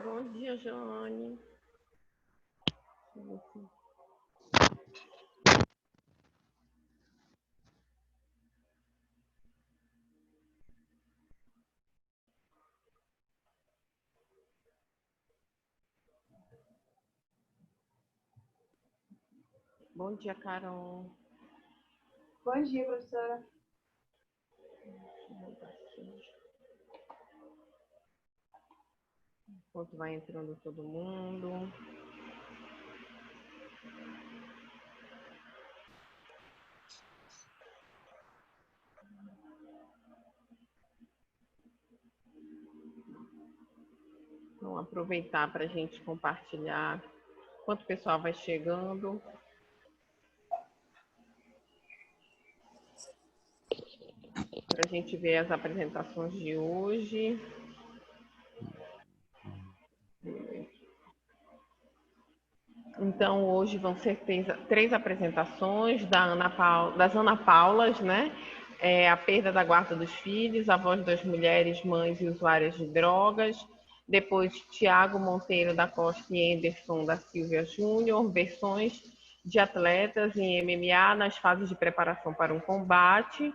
Bom dia, Joane. Bom dia, Carol. Bom dia, professora. Enquanto vai entrando todo mundo. Vamos aproveitar para a gente compartilhar enquanto o pessoal vai chegando. Para a gente ver as apresentações de hoje. Então, hoje vão ser três apresentações das Ana Paulas, né? A perda da guarda dos filhos, a voz das mulheres, mães e usuárias de drogas. Depois, Tiago Monteiro da Costa e Anderson da Silva Júnior, versões de atletas em MMA nas fases de preparação para um combate.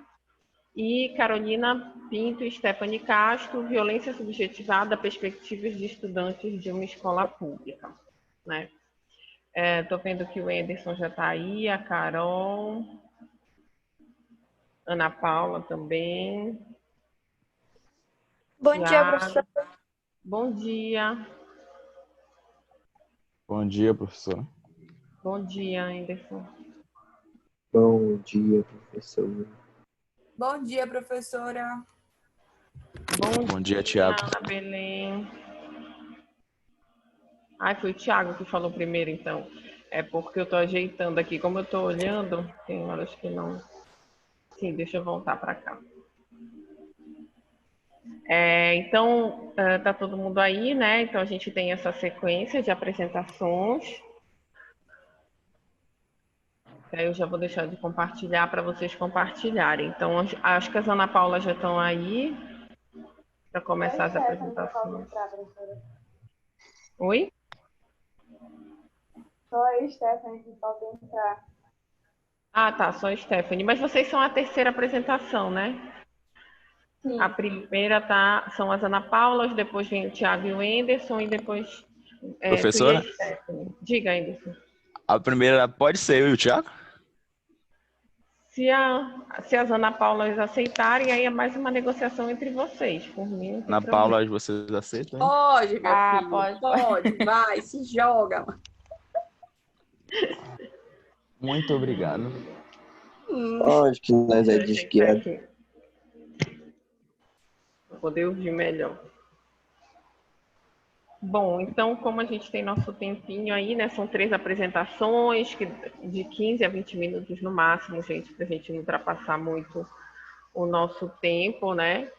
E Carolina Pinto e Stephanie Castro, violência subjetivada, perspectivas de estudantes de uma escola pública, né? Estou vendo que o Anderson já está aí, a Carol, Ana Paula também. Bom dia, professora. Bom dia. Bom dia, professor. Bom dia, Anderson. Bom dia, professor. Bom dia, professora. Bom dia, Tiago. Ana Belém. Ai, foi o Tiago que falou primeiro, então. É porque eu estou ajeitando aqui. Como eu estou olhando, tem horas que não. Sim, deixa eu voltar para cá. Então, tá todo mundo aí, né? Então, a gente tem essa sequência de apresentações. Eu já vou deixar de compartilhar para vocês compartilharem. Então, acho que as Ana Paula já estão aí para começar as apresentações. Oi? Só a Stephanie que falta entrar. Ah, tá, só a Stephanie. Mas vocês são a terceira apresentação, né? Sim. A primeira são as Ana Paulas, depois vem o Tiago e o Anderson, e depois Professora? tu e a Stephanie. Diga, Anderson. A primeira pode ser eu e o Tiago? Se as Ana Paulas aceitarem, aí é mais uma negociação entre vocês. Por mim, não tem Ana problema. Paula, vocês aceitam? Hein? Pode, minha filha. Pode. Vai, se joga. Muito obrigado. Acho que nós é de esquerda. Para poder ouvir melhor. Bom, então, como a gente tem nosso tempinho aí, né? São 3 apresentações de 15 a 20 minutos no máximo, gente, para a gente não ultrapassar muito o nosso tempo, né?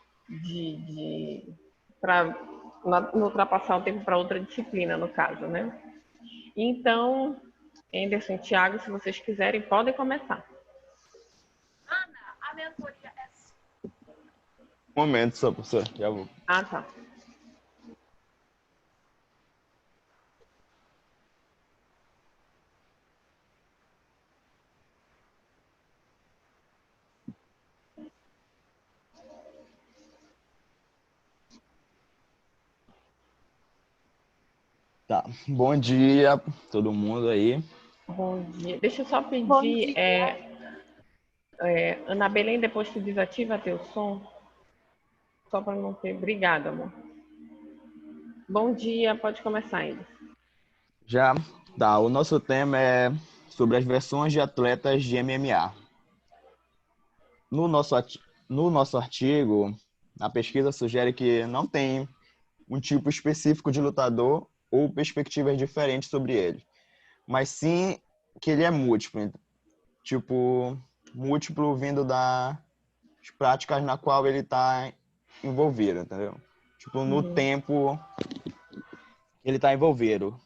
Para não ultrapassar o tempo para outra disciplina, no caso, né? Então, Anderson e Thiago, se vocês quiserem, podem começar. Ana, a mentoria é sua. Um momento só, professor. Já vou. Ah, tá. Tá. Bom dia, todo mundo aí. Bom dia. Deixa eu só pedir, Ana Belém, depois tu desativa teu som, só para não ter. Obrigada, amor. Bom dia, pode começar ainda. Já. Tá. O nosso tema é sobre as versões de atletas de MMA. No nosso artigo, a pesquisa sugere que não tem um tipo específico de lutador ou perspectivas diferentes sobre ele, mas sim que ele é múltiplo, tipo, múltiplo vindo das práticas na qual ele está envolvido, entendeu? Tipo, no tempo que ele está envolvido.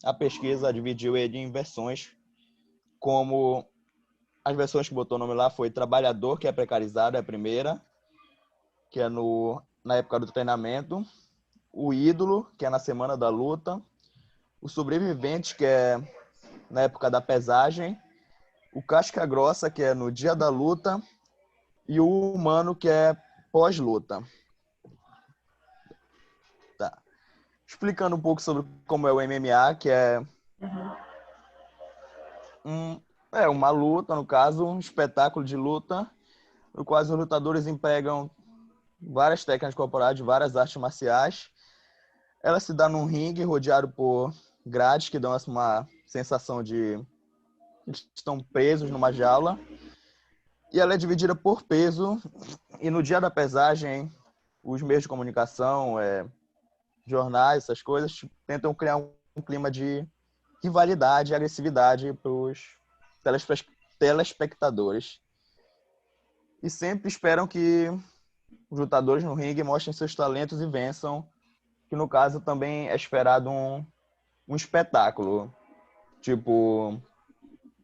A pesquisa dividiu ele em versões, como as versões que botou o nome lá foi trabalhador, que é precarizado, é a primeira, que é na época do treinamento. o ídolo, que é na semana da luta, o sobrevivente, que é na época da pesagem, o casca grossa, que é no dia da luta, e o humano, que é pós-luta. Tá. Explicando um pouco sobre como é o MMA, que é uma luta, no caso, um espetáculo de luta, no qual os lutadores empregam várias técnicas corporais de várias artes marciais. Ela se dá num ringue rodeado por grades que dão uma sensação de que estão presos numa jaula. E ela é dividida por peso. E no dia da pesagem, os meios de comunicação, jornais, essas coisas, tentam criar um clima de rivalidade e agressividade para os telespectadores. E sempre esperam que os lutadores no ringue mostrem seus talentos e vençam, que no caso também é esperado um espetáculo. Tipo,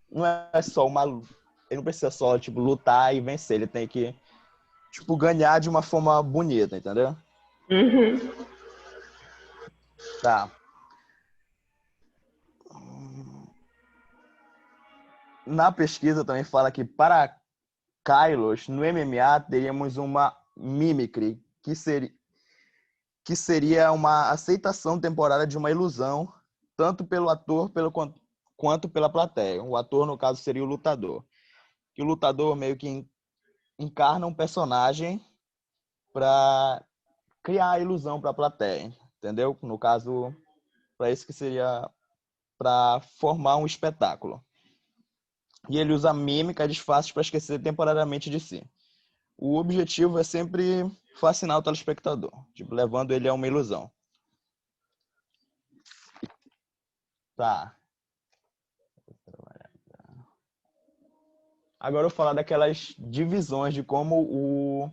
não é só uma... Ele não precisa só, tipo, lutar e vencer. Ele tem que, tipo, ganhar de uma forma bonita, entendeu? Uhum. Tá. Na pesquisa também fala que para Kylos, no MMA, teríamos uma mimicry, que seria uma aceitação temporária de uma ilusão, tanto pelo ator quanto pela plateia. O ator, no caso, seria o lutador. Que o lutador meio que encarna um personagem para criar a ilusão para a plateia, entendeu? No caso, para isso que seria para formar um espetáculo. E ele usa mímica e disfarces para esquecer temporariamente de si. O objetivo é sempre fascinar o telespectador, tipo, levando ele a uma ilusão. Tá. Agora eu vou falar daquelas divisões de como o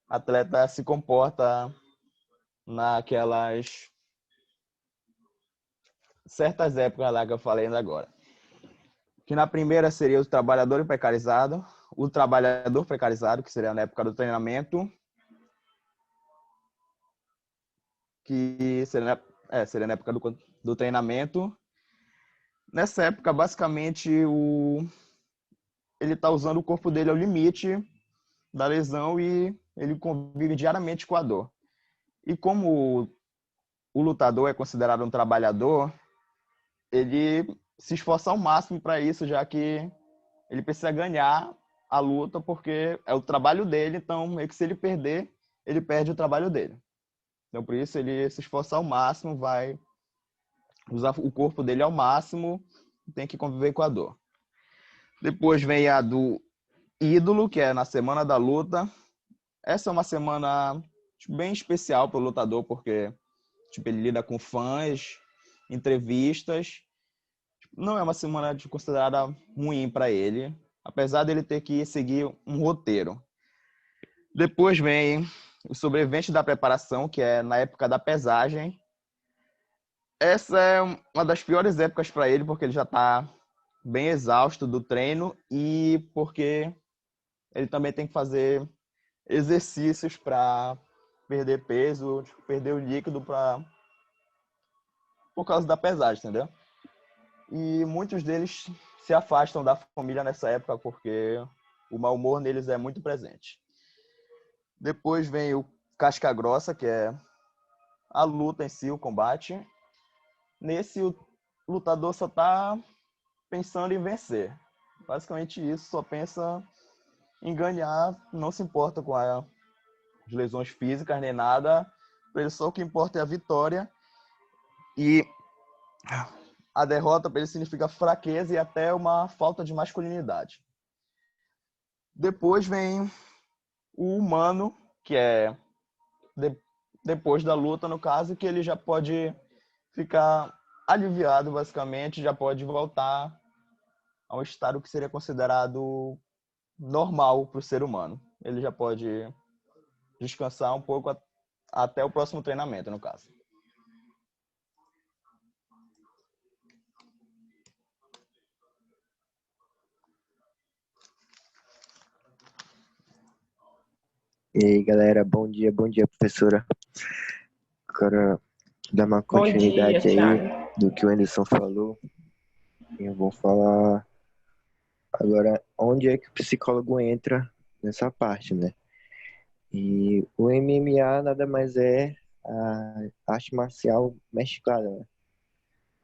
atleta se comporta naquelas certas épocas lá que eu falei ainda agora. Que na primeira seria o trabalhador precarizado, que seria na época do treinamento, que seria na época do treinamento. Nessa época, basicamente, ele está usando o corpo dele ao limite da lesão e ele convive diariamente com a dor. E como o lutador é considerado um trabalhador, ele se esforça ao máximo para isso, já que ele precisa ganhar a luta, porque é o trabalho dele, então meio que se ele perder, ele perde o trabalho dele. Então por isso ele se esforça ao máximo, vai usar o corpo dele ao máximo, tem que conviver com a dor. Depois vem a do ídolo, que é na semana da luta. Essa é uma semana bem especial para o lutador, porque ele lida com fãs, entrevistas. Não é uma semana considerada ruim para ele, apesar dele ter que seguir um roteiro. Depois vem o sobrevivente da preparação, que é na época da pesagem. Essa é uma das piores épocas para ele, porque ele já está bem exausto do treino e porque ele também tem que fazer exercícios para perder peso, perder o líquido por causa da pesagem, entendeu? E muitos deles se afastam da família nessa época porque o mau humor neles é muito presente. Depois vem o casca grossa, que é a luta em si, o combate. Nesse, o lutador só está pensando em vencer. Basicamente isso, só pensa em ganhar, não se importa com as lesões físicas nem nada. Para ele só o que importa é a vitória. E a derrota para ele significa fraqueza e até uma falta de masculinidade. Depois vem o humano, que é depois da luta, no caso, que ele já pode ficar aliviado, basicamente, já pode voltar a um estado que seria considerado normal para o ser humano. Ele já pode descansar um pouco até o próximo treinamento, no caso. E aí, galera, bom dia, professora. quero dar uma Bom dia, continuidade aí Thiago. do que o Anderson falou. Eu vou falar agora onde é que o psicólogo entra nessa parte, né? E o MMA nada mais é a arte marcial mexicana, né?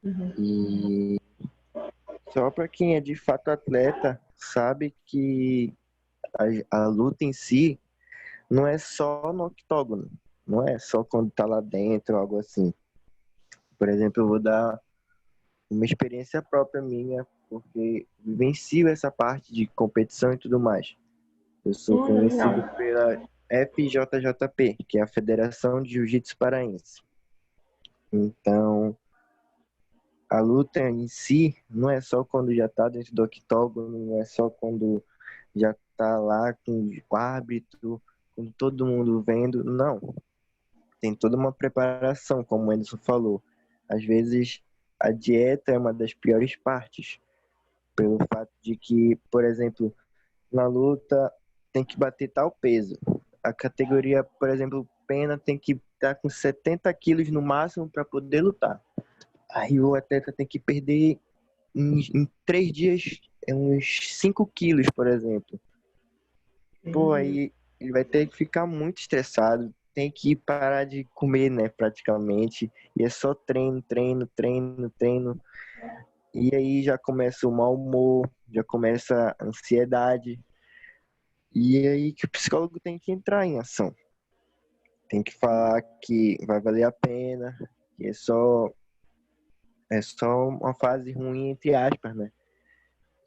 Uhum. E só para quem é de fato atleta sabe que a luta em si não é só no octógono, não é só quando tá lá dentro, algo assim. Por exemplo, eu vou dar uma experiência própria minha, porque vivencio essa parte de competição e tudo mais. Eu sou conhecido Legal. pela FJJP, que é a Federação de Jiu-Jitsu Paraense. Então, a luta em si não é só quando já tá dentro do octógono, não é só quando já tá lá com o árbitro, com todo mundo vendo, não. Tem toda uma preparação, como o Anderson falou. Às vezes, a dieta é uma das piores partes, pelo fato de que, por exemplo, na luta tem que bater tal peso. A categoria, por exemplo, pena tem que estar com 70 quilos no máximo para poder lutar. Aí o atleta tem que perder em 3 dias uns 5 quilos, por exemplo. Pô, aí ele vai ter que ficar muito estressado, tem que parar de comer, né, praticamente. E é só treino, treino, treino, treino. E aí já começa o mau humor, já começa a ansiedade. E é aí que o psicólogo tem que entrar em ação. Tem que falar que vai valer a pena, que é só uma fase ruim, entre aspas, né?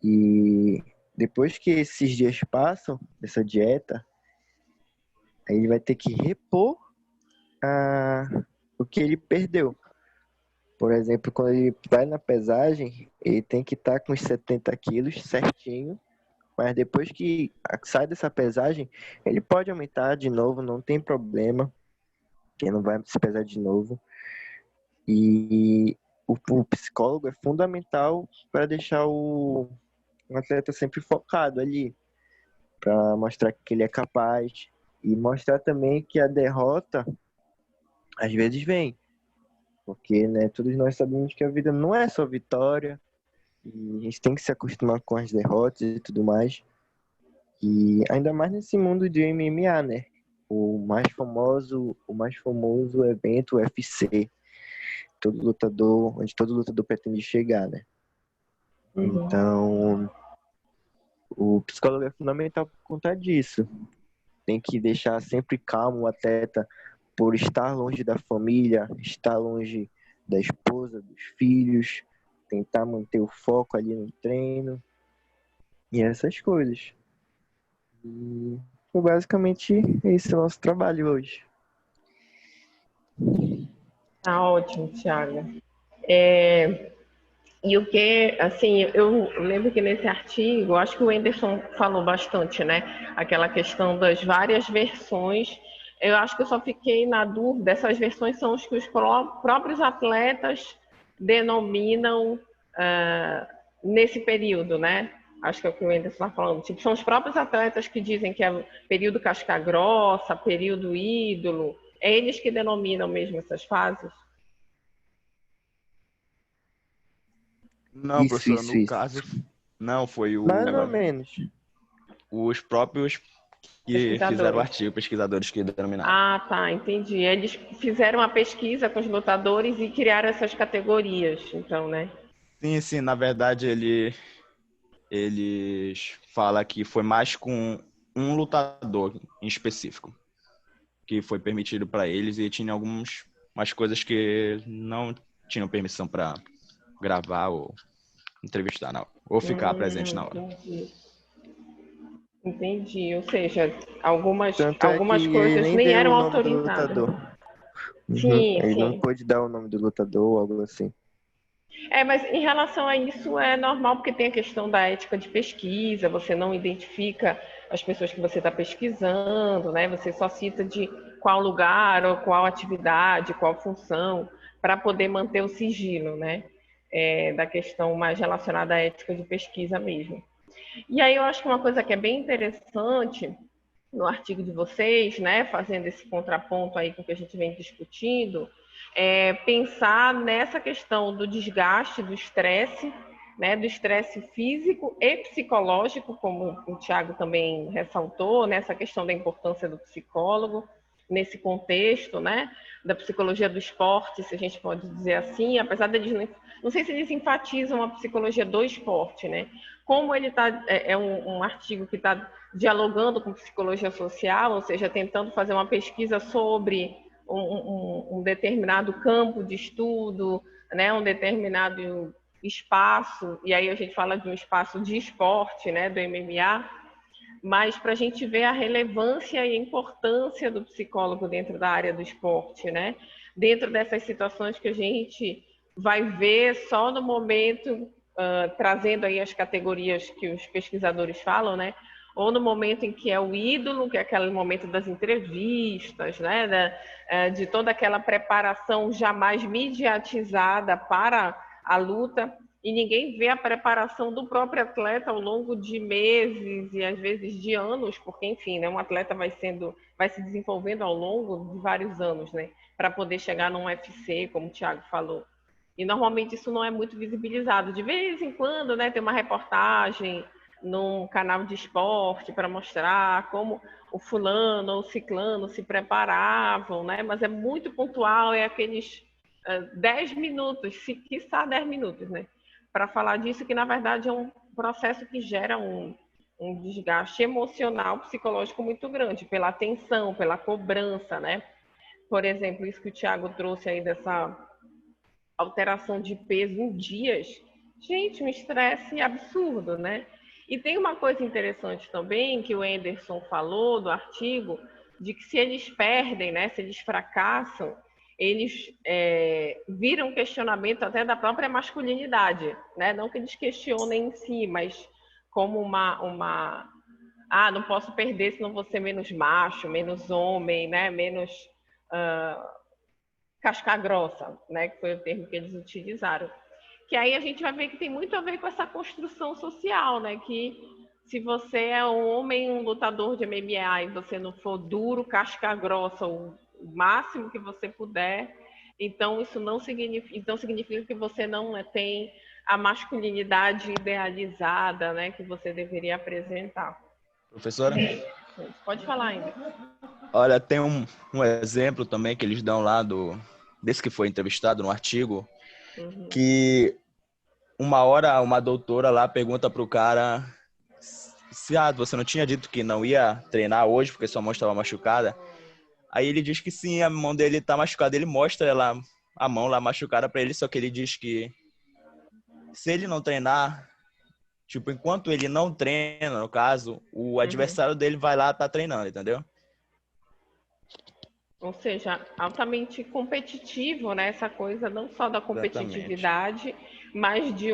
E depois que esses dias passam, dessa dieta, aí ele vai ter que repor o que ele perdeu. Por exemplo, quando ele vai na pesagem, ele tem que estar com os 70 quilos certinho, mas depois que sai dessa pesagem, ele pode aumentar de novo, não tem problema, que não vai se pesar de novo. E o psicólogo é fundamental para deixar o atleta sempre focado ali, para mostrar que ele é capaz e mostrar também que a derrota às vezes vem, porque né, todos nós sabemos que a vida não é só vitória e a gente tem que se acostumar com as derrotas e tudo mais. E ainda mais nesse mundo de MMA, né? O mais famoso evento UFC, onde todo lutador pretende chegar, né? Uhum. Então, o psicólogo é fundamental por conta disso. Tem que deixar sempre calmo o atleta por estar longe da família, estar longe da esposa, dos filhos, tentar manter o foco ali no treino e essas coisas. E basicamente esse é o nosso trabalho hoje. Tá ótimo, Thiago. E o que, assim, eu lembro que nesse artigo, acho que o Anderson falou bastante, né? Aquela questão das várias versões. Eu acho que eu só fiquei na dúvida, essas versões são os que os próprios atletas denominam nesse período, né? Acho que é o que o Anderson está falando. Tipo, são os próprios atletas que dizem que é período casca grossa, período ídolo. É eles que denominam mesmo essas fases? Não, Isso, professora, isso, no isso. caso, não, foi Mais ou menos. os próprios que fizeram o Pesquisadores. artigo, pesquisadores que denominaram. Ah, tá, entendi. Eles fizeram uma pesquisa com os lutadores e criaram essas categorias, então, né? Sim, sim, na verdade eles falam que foi mais com um lutador em específico que foi permitido para eles e tinha algumas coisas que não tinham permissão para gravar ou entrevistar na hora, ou ficar presente na hora. Entendi. Entendi. Ou seja, algumas, Tanto é que algumas ele coisas nem nem deu o eram nome do autorizadas. lutador. Sim, Ele não sim. pôde dar o nome do lutador ou algo assim. Mas em relação a isso é normal, porque tem a questão da ética de pesquisa, você não identifica as pessoas que você está pesquisando, né? Você só cita de qual lugar ou qual atividade, qual função, para poder manter o sigilo, né? Da questão mais relacionada à ética de pesquisa mesmo. E aí eu acho que uma coisa que é bem interessante no artigo de vocês, né, fazendo esse contraponto aí com o que a gente vem discutindo, pensar nessa questão do desgaste, do estresse, né, do estresse físico e psicológico, como o Tiago também ressaltou, nessa questão da importância do psicólogo, nesse contexto, né, da psicologia do esporte, se a gente pode dizer assim, apesar deles, não sei se eles enfatizam a psicologia do esporte, né, como ele é um artigo que está dialogando com psicologia social, ou seja, tentando fazer uma pesquisa sobre um determinado campo de estudo, né, um determinado espaço, e aí a gente fala de um espaço de esporte, né, do MMA, mas para a gente ver a relevância e a importância do psicólogo dentro da área do esporte, né? Dentro dessas situações que a gente vai ver só no momento, trazendo aí as categorias que os pesquisadores falam, né? Ou no momento em que é o ídolo, que é aquele momento das entrevistas, né? De toda aquela preparação jamais mediatizada para a luta, e ninguém vê a preparação do próprio atleta ao longo de meses e às vezes de anos, porque, enfim, né, um atleta vai se desenvolvendo ao longo de vários anos, né, para poder chegar num UFC, como o Thiago falou. E normalmente isso não é muito visibilizado. De vez em quando, né, tem uma reportagem num canal de esporte para mostrar como o fulano ou o ciclano se preparavam, né, mas é muito pontual, é aqueles 10 minutos, se quiçá 10 minutos, né? Para falar disso, que na verdade é um processo que gera um desgaste emocional, psicológico muito grande, pela tensão, pela cobrança, né? Por exemplo, isso que o Thiago trouxe aí dessa alteração de peso em dias. Gente, um estresse absurdo, né? E tem uma coisa interessante também que o Anderson falou do artigo, de que se eles perdem, né, se eles fracassam, eles viram questionamento até da própria masculinidade, né? Não que eles questionem em si, mas como não posso perder senão vou ser menos macho, menos homem, né? Menos casca grossa, né? Que foi o termo que eles utilizaram. Que aí a gente vai ver que tem muito a ver com essa construção social, né? Que se você é um homem, um lutador de MMA e você não for duro, casca grossa, o máximo que você puder, então isso não significa, então significa que você não tem a masculinidade idealizada, né? Que você deveria apresentar. Professora? Pode falar ainda. Olha, tem um exemplo também que eles dão lá desse que foi entrevistado no artigo, que uma hora uma doutora lá pergunta pro cara se você não tinha dito que não ia treinar hoje porque sua mão estava machucada. Aí ele diz que sim, a mão dele tá machucada. Ele mostra ela, a mão lá machucada pra ele, só que ele diz que se ele não treinar, tipo, enquanto ele não treina, no caso, o adversário dele vai lá tá treinando, entendeu? Ou seja, altamente competitivo, né? Essa coisa não só da competitividade, mas de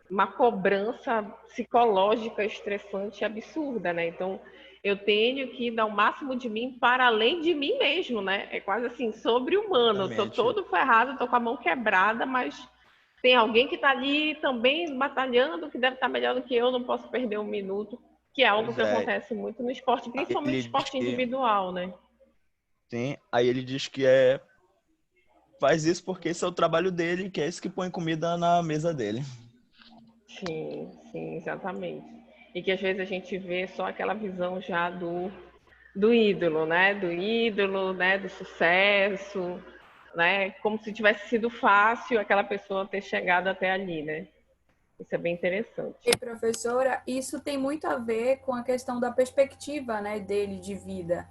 uma cobrança psicológica estressante absurda, né? Então, eu tenho que dar o máximo de mim para além de mim mesmo, né? É quase assim, sobre-humano. Estou todo ferrado, estou com a mão quebrada, mas tem alguém que está ali também batalhando, que deve estar melhor do que eu, não posso perder um minuto, que é algo que acontece muito no esporte, principalmente no esporte individual, né? Sim, aí ele diz que faz isso porque esse é o trabalho dele, que é esse que põe comida na mesa dele. Sim, sim, exatamente. E que às vezes a gente vê só aquela visão já do ídolo, né? Do ídolo, né? Do sucesso, né? Como se tivesse sido fácil aquela pessoa ter chegado até ali, né? Isso é bem interessante. E professora, isso tem muito a ver com a questão da perspectiva, né, dele de vida.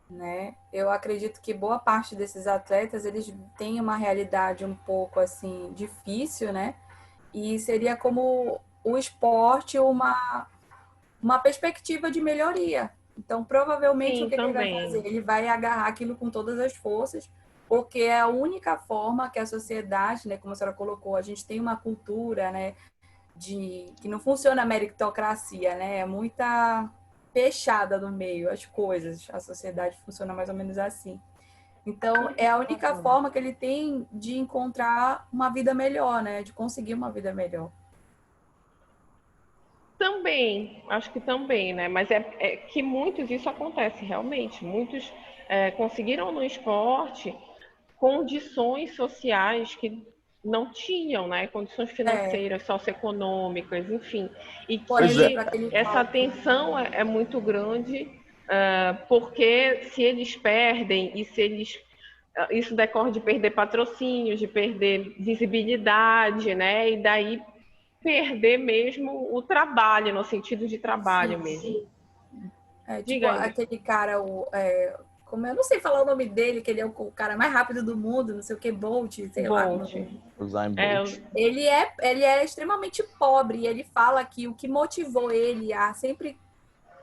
Né? Eu acredito que boa parte desses atletas eles têm uma realidade um pouco assim difícil, né? E seria como o esporte uma perspectiva de melhoria. Então, provavelmente Sim, o que ele vai também. fazer? Ele vai agarrar aquilo com todas as forças, porque é a única forma que a sociedade, né, como a senhora colocou, a gente tem uma cultura, né, que não funciona a meritocracia, né? É muita fechada no meio, as coisas. A sociedade funciona mais ou menos assim. Então, é a única forma que ele tem de encontrar uma vida melhor, né? De conseguir uma vida melhor. Também, acho que também, né? Mas é que muitos, isso acontece realmente. Muitos conseguiram no esporte condições sociais que não tinham, né? Condições É, financeiras, socioeconômicas, enfim. E por Pois é, que exemplo, aquele essa cálculo. tensão é muito grande, porque se eles perdem e se eles isso decorre de perder patrocínios, de perder visibilidade, né? E daí perder mesmo o trabalho, no sentido de trabalho Sim. mesmo. Tipo, Diga, Anderson. aquele cara, como eu não sei falar o nome dele, que ele é o cara mais rápido do mundo, não sei o que, Bolt, sei lá. Bolt. o Usain É, Bolt. Ele é extremamente pobre e ele fala que o que motivou ele a sempre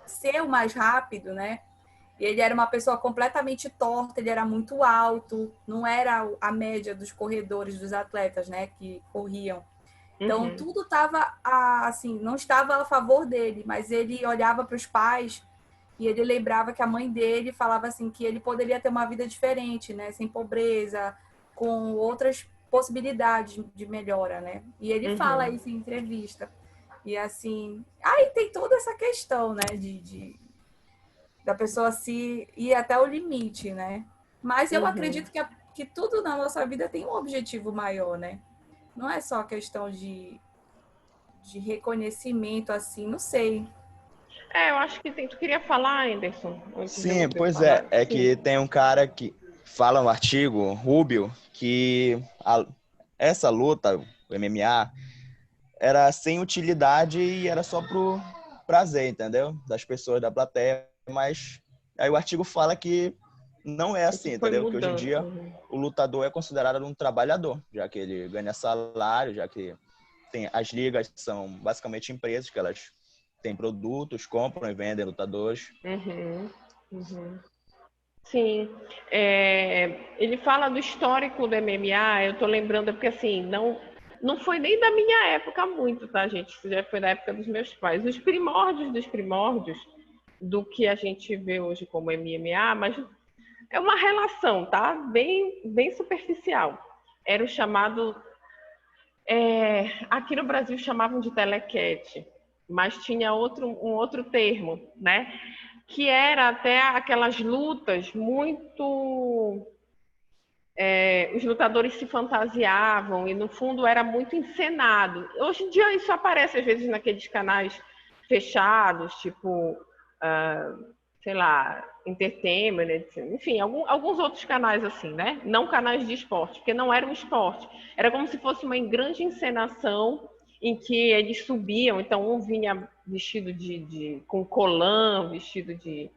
ser o mais rápido, né? E ele era uma pessoa completamente torta, ele era muito alto, não era a média dos corredores, dos atletas, né, que corriam. Então, uhum, tudo estava, assim, não estava a favor dele, mas ele olhava para os pais e ele lembrava que a mãe dele falava assim que ele poderia ter uma vida diferente, né, sem pobreza, com outras possibilidades de melhora, né? E ele fala uhum, isso em entrevista. E assim, aí tem toda essa questão, né, da pessoa se ir até o limite, né? Mas eu uhum. acredito que tudo na nossa vida tem um objetivo maior, né? Não é só questão de reconhecimento, assim, não sei. Eu acho que tem. Tu queria falar, Anderson, antes de Sim, você pois é. falar? É Sim. que tem um cara que fala no artigo, Rubio, que essa luta, o MMA, era sem utilidade e era só pro prazer, entendeu? Das pessoas da plateia. Mas aí o artigo fala que não é Isso assim, foi entendeu? Que hoje em mudando. dia Uhum. o lutador é considerado um trabalhador, já que ele ganha salário, já que tem as ligas são basicamente empresas que elas têm produtos, compram e vendem lutadores. Uhum. Uhum. Sim, ele fala do histórico do MMA, eu tô lembrando, porque assim, não foi nem da minha época muito, tá, gente? Isso já foi da época dos meus pais. Os primórdios dos primórdios do que a gente vê hoje como MMA, mas é uma relação, tá? Bem superficial. Era o chamado, aqui no Brasil chamavam de telequete, mas tinha um outro termo, né? Que era até aquelas lutas muito. Os lutadores se fantasiavam e, no fundo, era muito encenado. Hoje em dia, isso aparece às vezes naqueles canais fechados, tipo, sei lá, Entertainment, enfim, alguns outros canais assim, né? Não canais de esporte, porque não era um esporte. Era como se fosse uma grande encenação em que eles subiam, então um vinha vestido com colã, vestido de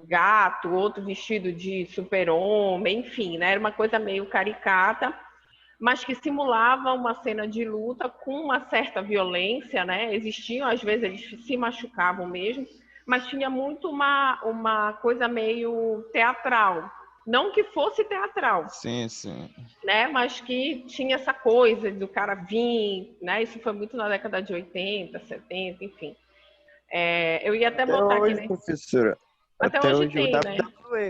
gato, outro vestido de super-homem, enfim, né? Era uma coisa meio caricata, mas que simulava uma cena de luta com uma certa violência, né? Existiam, às vezes eles se machucavam mesmo, mas tinha muito uma coisa meio teatral. Não que fosse teatral, Sim, sim. né? Mas que tinha essa coisa do cara vir, né? Isso foi muito na década de 80, 70, enfim. Eu ia até Até botar aqui, hoje, né? professora. Até Até hoje hoje tem, né?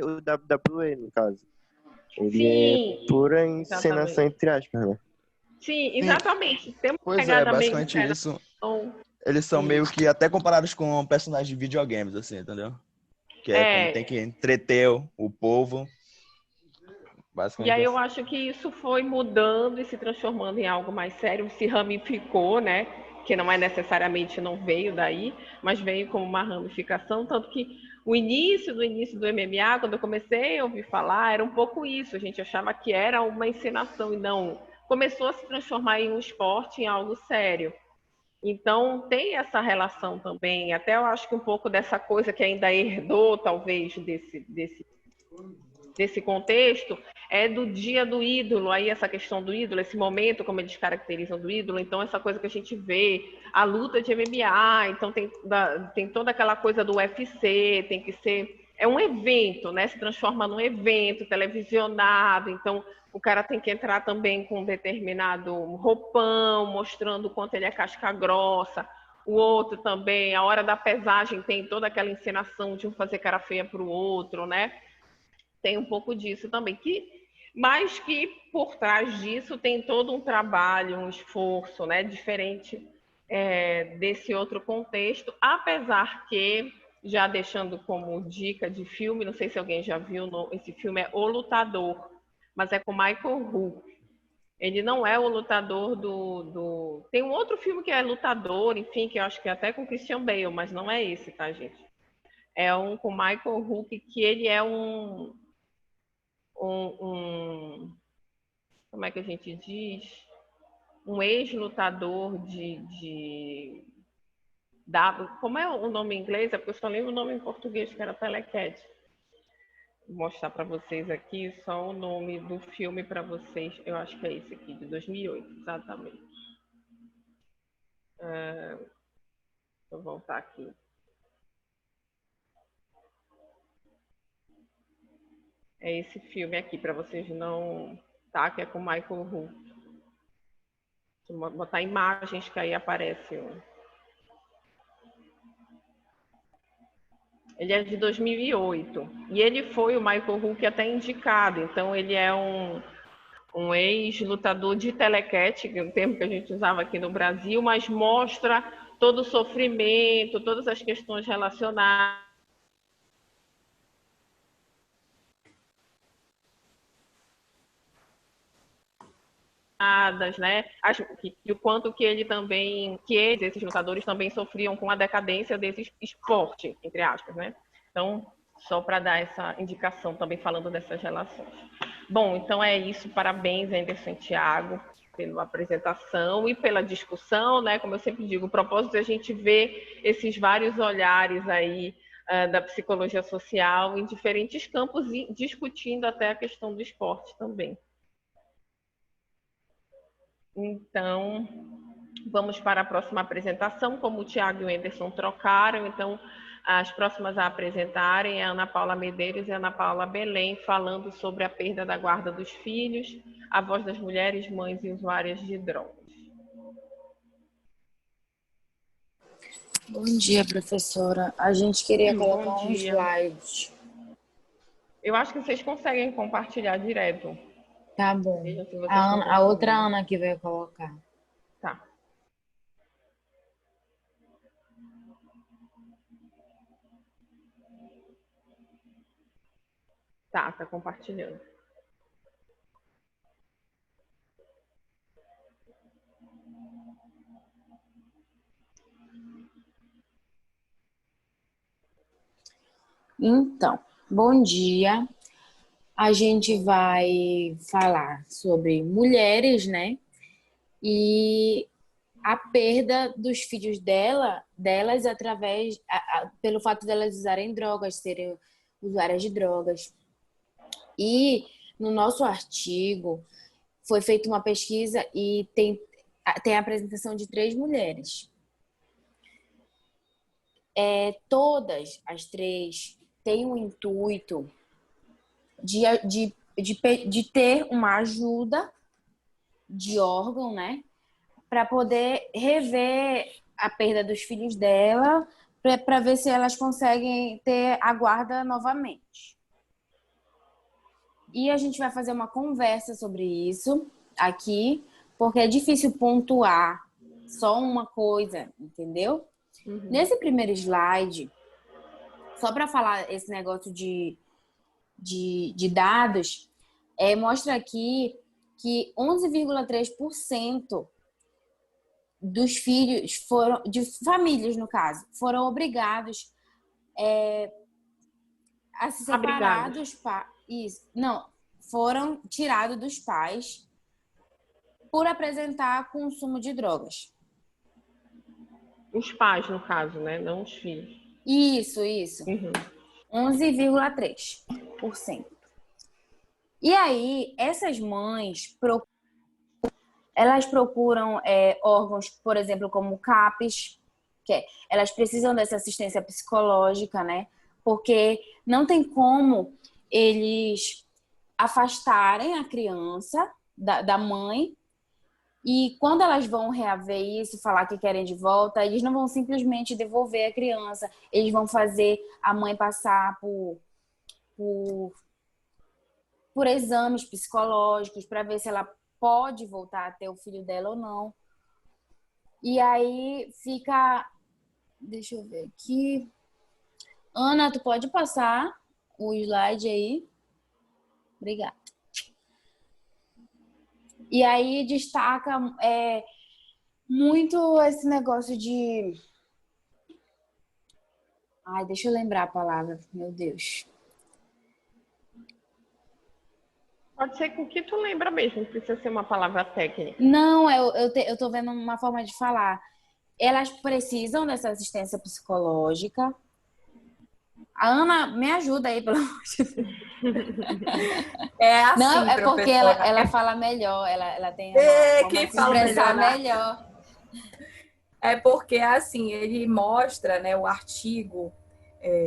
O WWE, no caso. Ele é Sim, pura encenação, exatamente. entre aspas, né? Sim, Sim, exatamente. Tem uma pois é, pegada meio basicamente encenação. isso. Eles são meio Isso. que até comparados com personagens de videogames, assim, entendeu? Que é como tem É, que entreter o povo. e Basicamente aí eu assim. acho que isso foi mudando e se transformando em algo mais sério, se ramificou, né? Que não é necessariamente, não veio daí, mas veio como uma ramificação, tanto que o início do MMA, quando eu comecei a ouvir falar, era um pouco isso, a gente achava que era uma encenação e não, começou a se transformar em um esporte, em algo sério. Então tem essa relação também, até eu acho que um pouco dessa coisa que ainda herdou, talvez, desse contexto, é do dia do ídolo, aí essa questão do ídolo, esse momento como eles caracterizam do ídolo, então essa coisa que a gente vê, a luta de MMA, então tem toda aquela coisa do UFC, tem que ser, é um evento, né? Se transforma num evento televisionado, então o cara tem que entrar também com um determinado roupão, mostrando o quanto ele é casca grossa, o outro também, a hora da pesagem tem toda aquela encenação de um fazer cara feia para o outro, né? Tem um pouco disso também, mas que por trás disso tem todo um trabalho, um esforço, né, diferente desse outro contexto, apesar que, já deixando como dica de filme, não sei se alguém já viu, esse filme é O Lutador, mas é com Michael Hu. Ele não é o lutador do... Tem um outro filme que é Lutador, enfim, que eu acho que é até com Christian Bale, mas não é esse, tá, gente? É um com Michael Hu, que ele é como é que a gente diz? Um ex-lutador como é o nome em inglês? É porque eu só lembro o nome em português, que era Telecat. Vou mostrar para vocês aqui só o nome do filme para vocês. Eu acho que é esse aqui, de 2008, exatamente. Vou voltar aqui. É esse filme aqui, para vocês não... Tá? Que é com Michael Hu. Vou botar imagens que aí aparece. Ele é de 2008. E ele foi o Michael Hu até indicado. Então, ele é um ex-lutador de telequete, que é um termo que a gente usava aqui no Brasil, mas mostra todo o sofrimento, todas as questões relacionadas, né? E o quanto que ele também, esses lutadores também sofriam com a decadência desse esporte, entre aspas, né? Então, só para dar essa indicação também falando dessas relações. Bom, então é isso. Parabéns, Anderson e Thiago, pela apresentação e pela discussão, né? Como eu sempre digo, o propósito é a gente ver esses vários olhares aí da psicologia social em diferentes campos e discutindo até a questão do esporte também. Então, vamos para a próxima apresentação. Como o Thiago e o Anderson trocaram, então as próximas a apresentarem é a Ana Paula Medeiros e a Ana Paula Belém, falando sobre a perda da guarda dos filhos, a voz das mulheres, mães e usuárias de drogas. Bom dia, professora. A gente queria colocar uns slides. Eu acho que vocês conseguem compartilhar direto. Tá bom. A outra Ana que vai colocar. Tá. Tá compartilhando. Então, bom dia. A gente vai falar sobre mulheres, né? E a perda dos filhos delas através, pelo fato delas usarem drogas, serem usuárias de drogas. E no nosso artigo foi feita uma pesquisa e tem a apresentação de 3 mulheres. Todas as 3 têm o intuito de ter uma ajuda de órgão, né? Para poder rever a perda dos filhos dela, para ver se elas conseguem ter a guarda novamente. E a gente vai fazer uma conversa sobre isso aqui, porque é difícil pontuar só uma coisa, entendeu? Uhum. Nesse primeiro slide, só para falar esse negócio de dados, mostra aqui que 11,3% dos filhos de famílias, no caso, foram obrigados a se separar dos pais. Não, foram tirados dos pais por apresentar consumo de drogas. Os pais, no caso, né? Não os filhos. Isso. Uhum. 11,3%. E aí, essas mães elas procuram órgãos, por exemplo, como o CAPES, elas precisam dessa assistência psicológica, né? Porque não tem como eles afastarem a criança da mãe, e quando elas vão reaver isso, falar que querem de volta, eles não vão simplesmente devolver a criança, eles vão fazer a mãe passar por exames psicológicos para ver se ela pode voltar a ter o filho dela ou não. E aí fica... Deixa eu ver aqui. Ana, tu pode passar o slide aí? Obrigada. E aí destaca muito esse negócio de... Ai, deixa eu lembrar a palavra, meu Deus. Pode ser com o que tu lembra mesmo, não precisa ser uma palavra técnica. Não, eu tô vendo uma forma de falar. Elas precisam dessa assistência psicológica. A Ana, me ajuda aí, pelo amor de Deus. É assim, Não, é porque professora. ela fala melhor, ela tem uma forma Quem de se fala expressar melhor? melhor. É porque, assim, ele mostra, né, o artigo,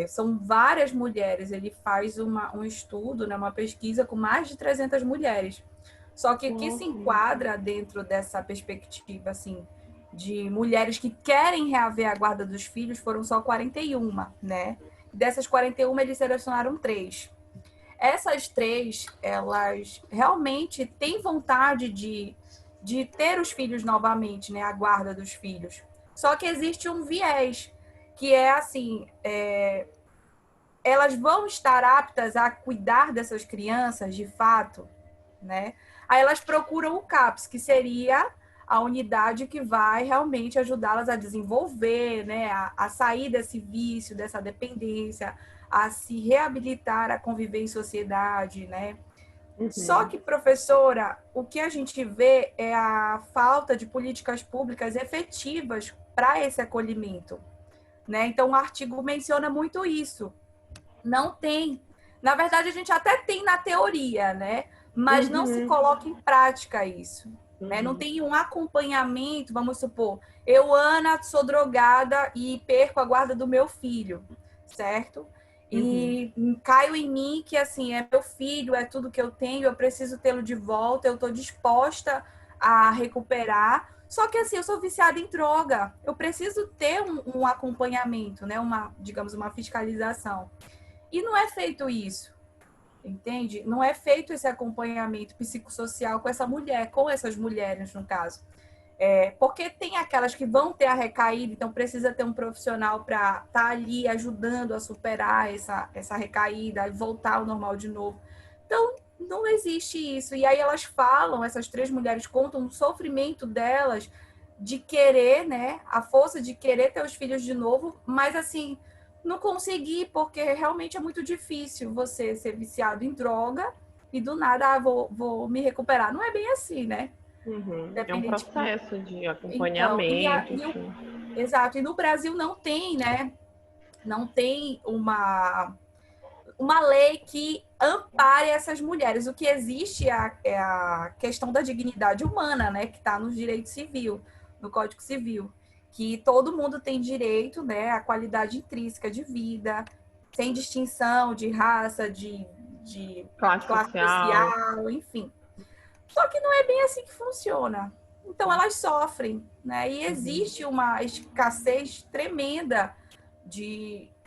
são várias mulheres, ele faz um estudo, né, uma pesquisa com mais de 300 mulheres. Só que o que se enquadra dentro dessa perspectiva, assim, de mulheres que querem reaver a guarda dos filhos foram só 41, né? Dessas 41, eles selecionaram 3. Essas 3, elas realmente têm vontade de ter os filhos novamente, né? A guarda dos filhos. Só que existe um viés, que é assim, elas vão estar aptas a cuidar dessas crianças, de fato, né? Aí elas procuram o CAPS, que seria a unidade que vai realmente ajudá-las a desenvolver, né? A sair desse vício, dessa dependência, a se reabilitar, a conviver em sociedade, né? Só que, professora, o que a gente vê é a falta de políticas públicas efetivas para esse acolhimento, né? Então, o artigo menciona muito isso. Não tem. Na verdade, a gente até tem na teoria, né? Mas não se coloca em prática isso. Né? Não tem um acompanhamento, vamos supor, eu, Ana, sou drogada e perco a guarda do meu filho, certo? E caio em mim que, assim, é meu filho, é tudo que eu tenho, eu preciso tê-lo de volta, eu estou disposta a recuperar. Só que, assim, eu sou viciada em droga, eu preciso ter um acompanhamento, né? Digamos, uma fiscalização. E não é feito isso, entende? Não é feito esse acompanhamento psicossocial com essa mulher, com essas mulheres, no caso. Porque tem aquelas que vão ter a recaída, então precisa ter um profissional para estar ali ajudando a superar essa recaída e voltar ao normal de novo. Então, não existe isso. E aí elas falam, essas 3 mulheres contam o sofrimento delas de querer, né? A força de querer ter os filhos de novo, mas assim, não conseguir, porque realmente é muito difícil você ser viciado em droga e do nada, vou me recuperar. Não é bem assim, né? É um processo de Então, acompanhamento, enfim. exato. E no Brasil não tem, né? Não tem uma lei que ampare essas mulheres. O que existe é a questão da dignidade humana, né? Que está no direito civil, no Código Civil. Que todo mundo tem direito, né? À qualidade intrínseca de vida, sem distinção de raça, de Classe classe social. social, enfim. Só que não é bem assim que funciona. Então elas sofrem, né? E existe uma escassez tremenda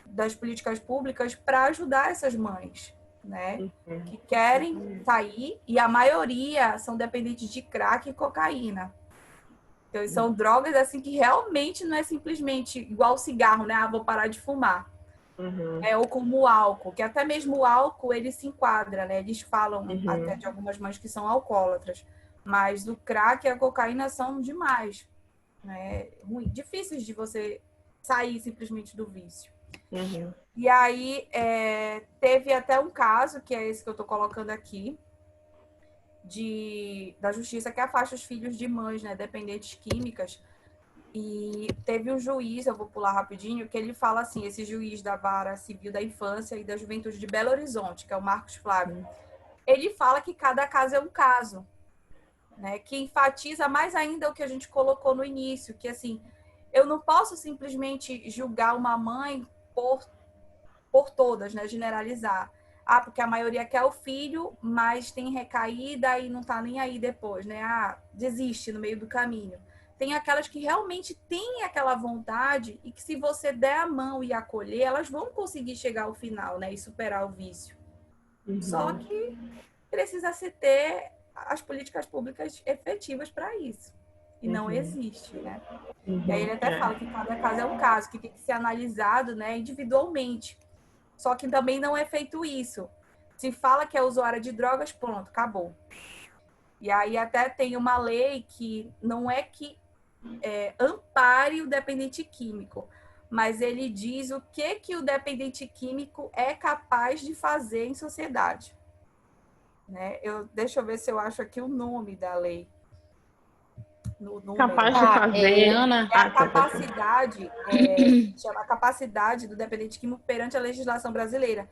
das políticas públicas para ajudar essas mães, né? Que querem sair e a maioria são dependentes de crack e cocaína. Então são drogas assim que realmente não é simplesmente igual o cigarro, né? Ah, vou parar de fumar. Ou como o álcool, que até mesmo o álcool ele se enquadra, né? Eles falam até de algumas mães que são alcoólatras, mas o crack e a cocaína são demais, né? Difíceis de você sair simplesmente do vício. E aí teve até um caso, que é esse que eu estou colocando aqui, da justiça que afasta os filhos de mães, né, dependentes químicas. E teve um juiz, eu vou pular rapidinho, que ele fala assim, esse juiz da Vara Civil da Infância e da Juventude de Belo Horizonte, que é o Marcos Flávio, ele fala que cada caso é um caso, né? Que enfatiza mais ainda o que a gente colocou no início, que assim, eu não posso simplesmente julgar uma mãe por todas, né? Generalizar. Ah, porque a maioria quer o filho, mas tem recaída e não tá nem aí depois, né? Ah, desiste no meio do caminho. Tem aquelas que realmente têm aquela vontade e que se você der a mão e acolher, elas vão conseguir chegar ao final, né? E superar o vício. Só que precisa se ter as políticas públicas efetivas para isso. e não existe, né? Uhum. E aí ele até fala que cada caso é um caso, que tem que ser analisado, né, individualmente. Só que também não é feito isso. Se fala que é usuária de drogas, pronto, acabou. E aí até tem uma lei que não é que ampare o dependente químico, mas ele diz o que o dependente químico é capaz de fazer em sociedade. Né? Deixa eu ver se eu acho aqui o nome da lei. Capaz de fazer. Ana, a capacidade, chama a capacidade do dependente químico perante a legislação brasileira.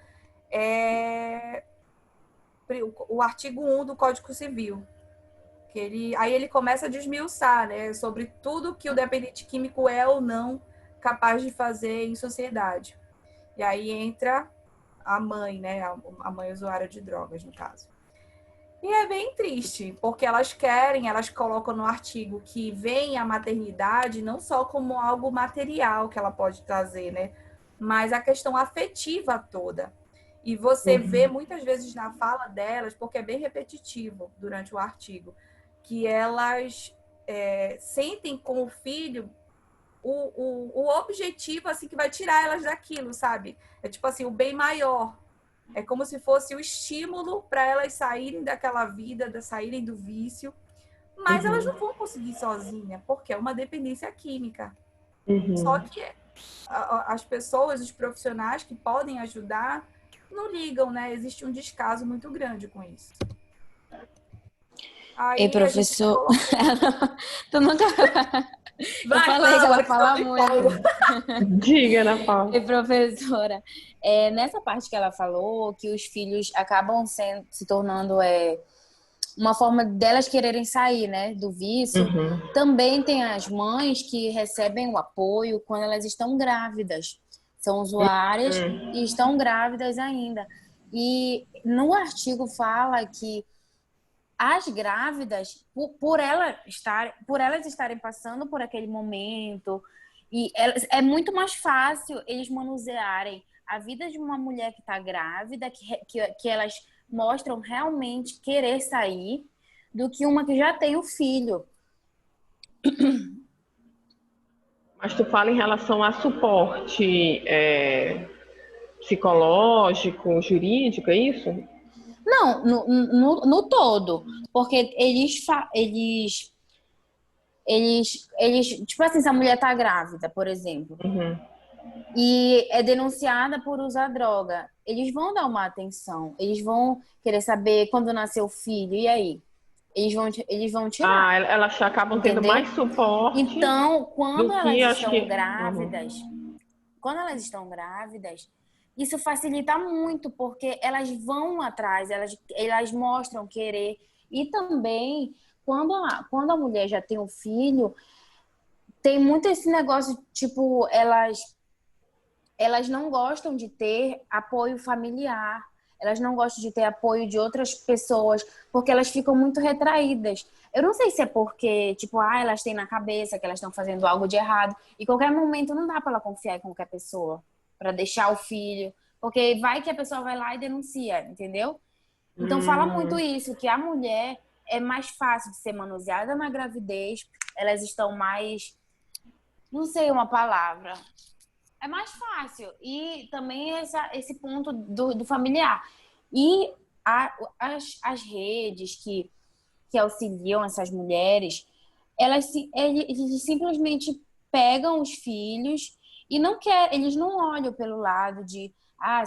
O artigo 1 do Código Civil. Aí ele começa a desmiuçar, né, sobre tudo que o dependente químico é ou não capaz de fazer em sociedade. E aí entra a mãe, né, a mãe usuária de drogas, no caso. E é bem triste, porque elas colocam no artigo que vem a maternidade não só como algo material que ela pode trazer, né, mas a questão afetiva toda. E você vê muitas vezes na fala delas, porque é bem repetitivo durante o artigo, que elas sentem com o filho o objetivo assim que vai tirar elas daquilo, sabe? É tipo assim, o bem maior. É como se fosse o estímulo para elas saírem daquela vida, saírem do vício. Mas elas não vão conseguir sozinhas, porque é uma dependência química. Só que as pessoas, os profissionais que podem ajudar, não ligam, né? Existe um descaso muito grande com isso. Ei, professor, tu nunca... Eu falei que ela fala muito. Diga, Ana Paula. E professora, nessa parte que ela falou, que os filhos acabam se tornando uma forma delas quererem sair, né, do vício, também tem as mães que recebem o apoio quando elas estão grávidas. São usuárias e estão grávidas ainda. E no artigo fala que as grávidas, por elas estarem passando por aquele momento, e é muito mais fácil eles manusearem a vida de uma mulher que está grávida, que elas mostram realmente querer sair, do que uma que já tem o filho. Mas tu fala em relação a suporte psicológico, jurídico, é isso? Não, no todo. Porque tipo assim, se a mulher tá grávida, por exemplo, e é denunciada por usar droga, eles vão dar uma atenção, eles vão querer saber quando nasceu o filho, e aí? Eles vão tirar. Elas acabam entendeu? tendo mais suporte. Então, quando do elas que estão grávidas, isso facilita muito, porque elas vão atrás, elas mostram querer. E também, quando a mulher já tem um filho, tem muito esse negócio, tipo, elas não gostam de ter apoio familiar, elas não gostam de ter apoio de outras pessoas, porque elas ficam muito retraídas. Eu não sei se é porque, tipo, elas têm na cabeça que elas estão fazendo algo de errado, e qualquer momento não dá para ela confiar em qualquer pessoa, para deixar o filho, porque vai que a pessoa vai lá e denuncia, entendeu? Então fala muito isso, que a mulher é mais fácil de ser manuseada na gravidez, elas estão mais, não sei uma palavra, é mais fácil. E também esse ponto do familiar. E as redes que auxiliam essas mulheres, eles simplesmente pegam os filhos e eles não olham pelo lado de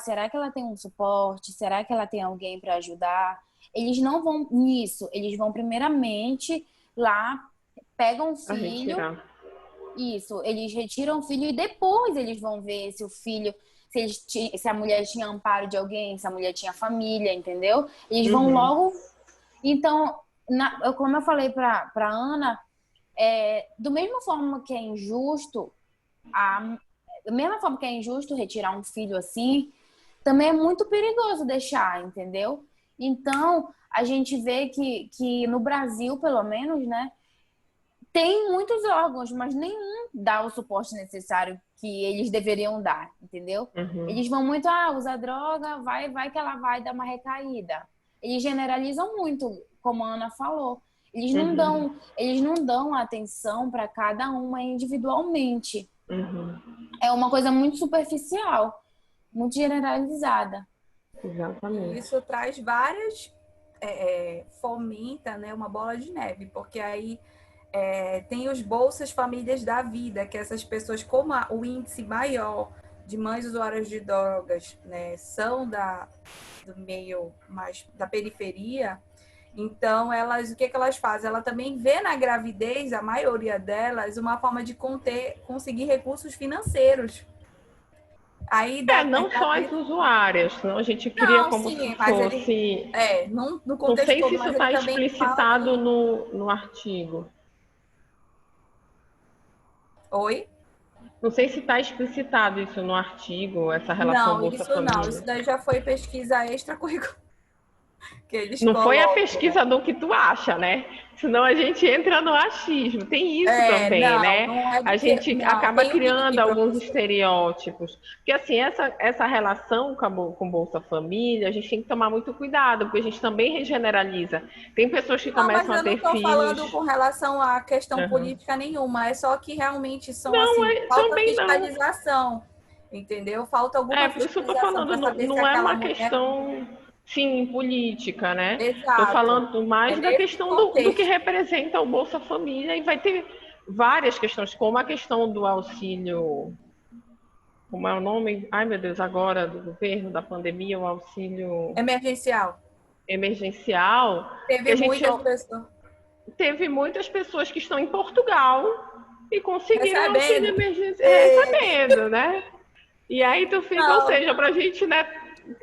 será que ela tem um suporte? Será que ela tem alguém para ajudar? Eles não vão nisso. Eles vão primeiramente lá, pegam o filho. Isso, eles retiram o filho e depois eles vão ver se o filho, se a mulher tinha amparo de alguém, se a mulher tinha família, entendeu? Eles vão logo. Então, como eu falei para Ana, do mesma forma que é injusto, da mesma forma que é injusto retirar um filho assim, também é muito perigoso deixar, entendeu? Então, a gente vê que no Brasil, pelo menos, né, tem muitos órgãos, mas nenhum dá o suporte necessário que eles deveriam dar, entendeu? Eles vão muito, usar droga, vai que ela vai dar uma recaída. Eles generalizam muito, como a Ana falou. Eles não dão atenção para cada uma individualmente. Uhum. É uma coisa muito superficial, muito generalizada. Exatamente. Isso traz várias, fomenta, né, uma bola de neve, porque aí tem os Bolsas Famílias da Vida, que essas pessoas, como o índice maior de mães usuárias de drogas, né, são do meio mais da periferia, então elas, o que elas fazem? Ela também vê na gravidez, a maioria delas, uma forma de conseguir recursos financeiros. Aí Não só as usuárias, senão a gente cria não, como se sim, mas ele fosse. no Não contexto sei se todo, isso mas ele está também fala explicitado que... no artigo. Oi? Não sei se está explicitado isso no artigo, essa relação Não, Bolsa isso não. Isso Família. daí já foi pesquisa extracurricular que eles Não foi a colocam, né? pesquisa do que tu acha, né? Senão a gente entra no achismo. Tem isso também, Não, né? não é A do que... gente Não, acaba tem o criando link, alguns professor. estereótipos. Porque, assim, essa relação com Bolsa Família, a gente tem que tomar muito cuidado, porque a gente também generaliza. Tem pessoas que Não, mas começam a eu não ter estou falando filhos. com relação à questão Uhum. política nenhuma. É só que realmente são, Não, assim, falta também não. fiscalização, entendeu? Falta alguma Por isso que eu tô fiscalização falando, para não, saber se não é aquela uma mulher... questão, sim, política, né? Tô Exato. falando É mais da nesse questão do que contexto. representa o Bolsa Família e vai ter várias questões, como a questão do auxílio, como é o nome? Ai, meu Deus, agora do governo, da pandemia, o auxílio Emergencial. emergencial, que Teve a gente muitas pessoas teve muitas pessoas que estão em Portugal e conseguiram auxílio recebendo. emergencial É, recebendo, né? E aí tu fica, ou não, seja, pra gente, né?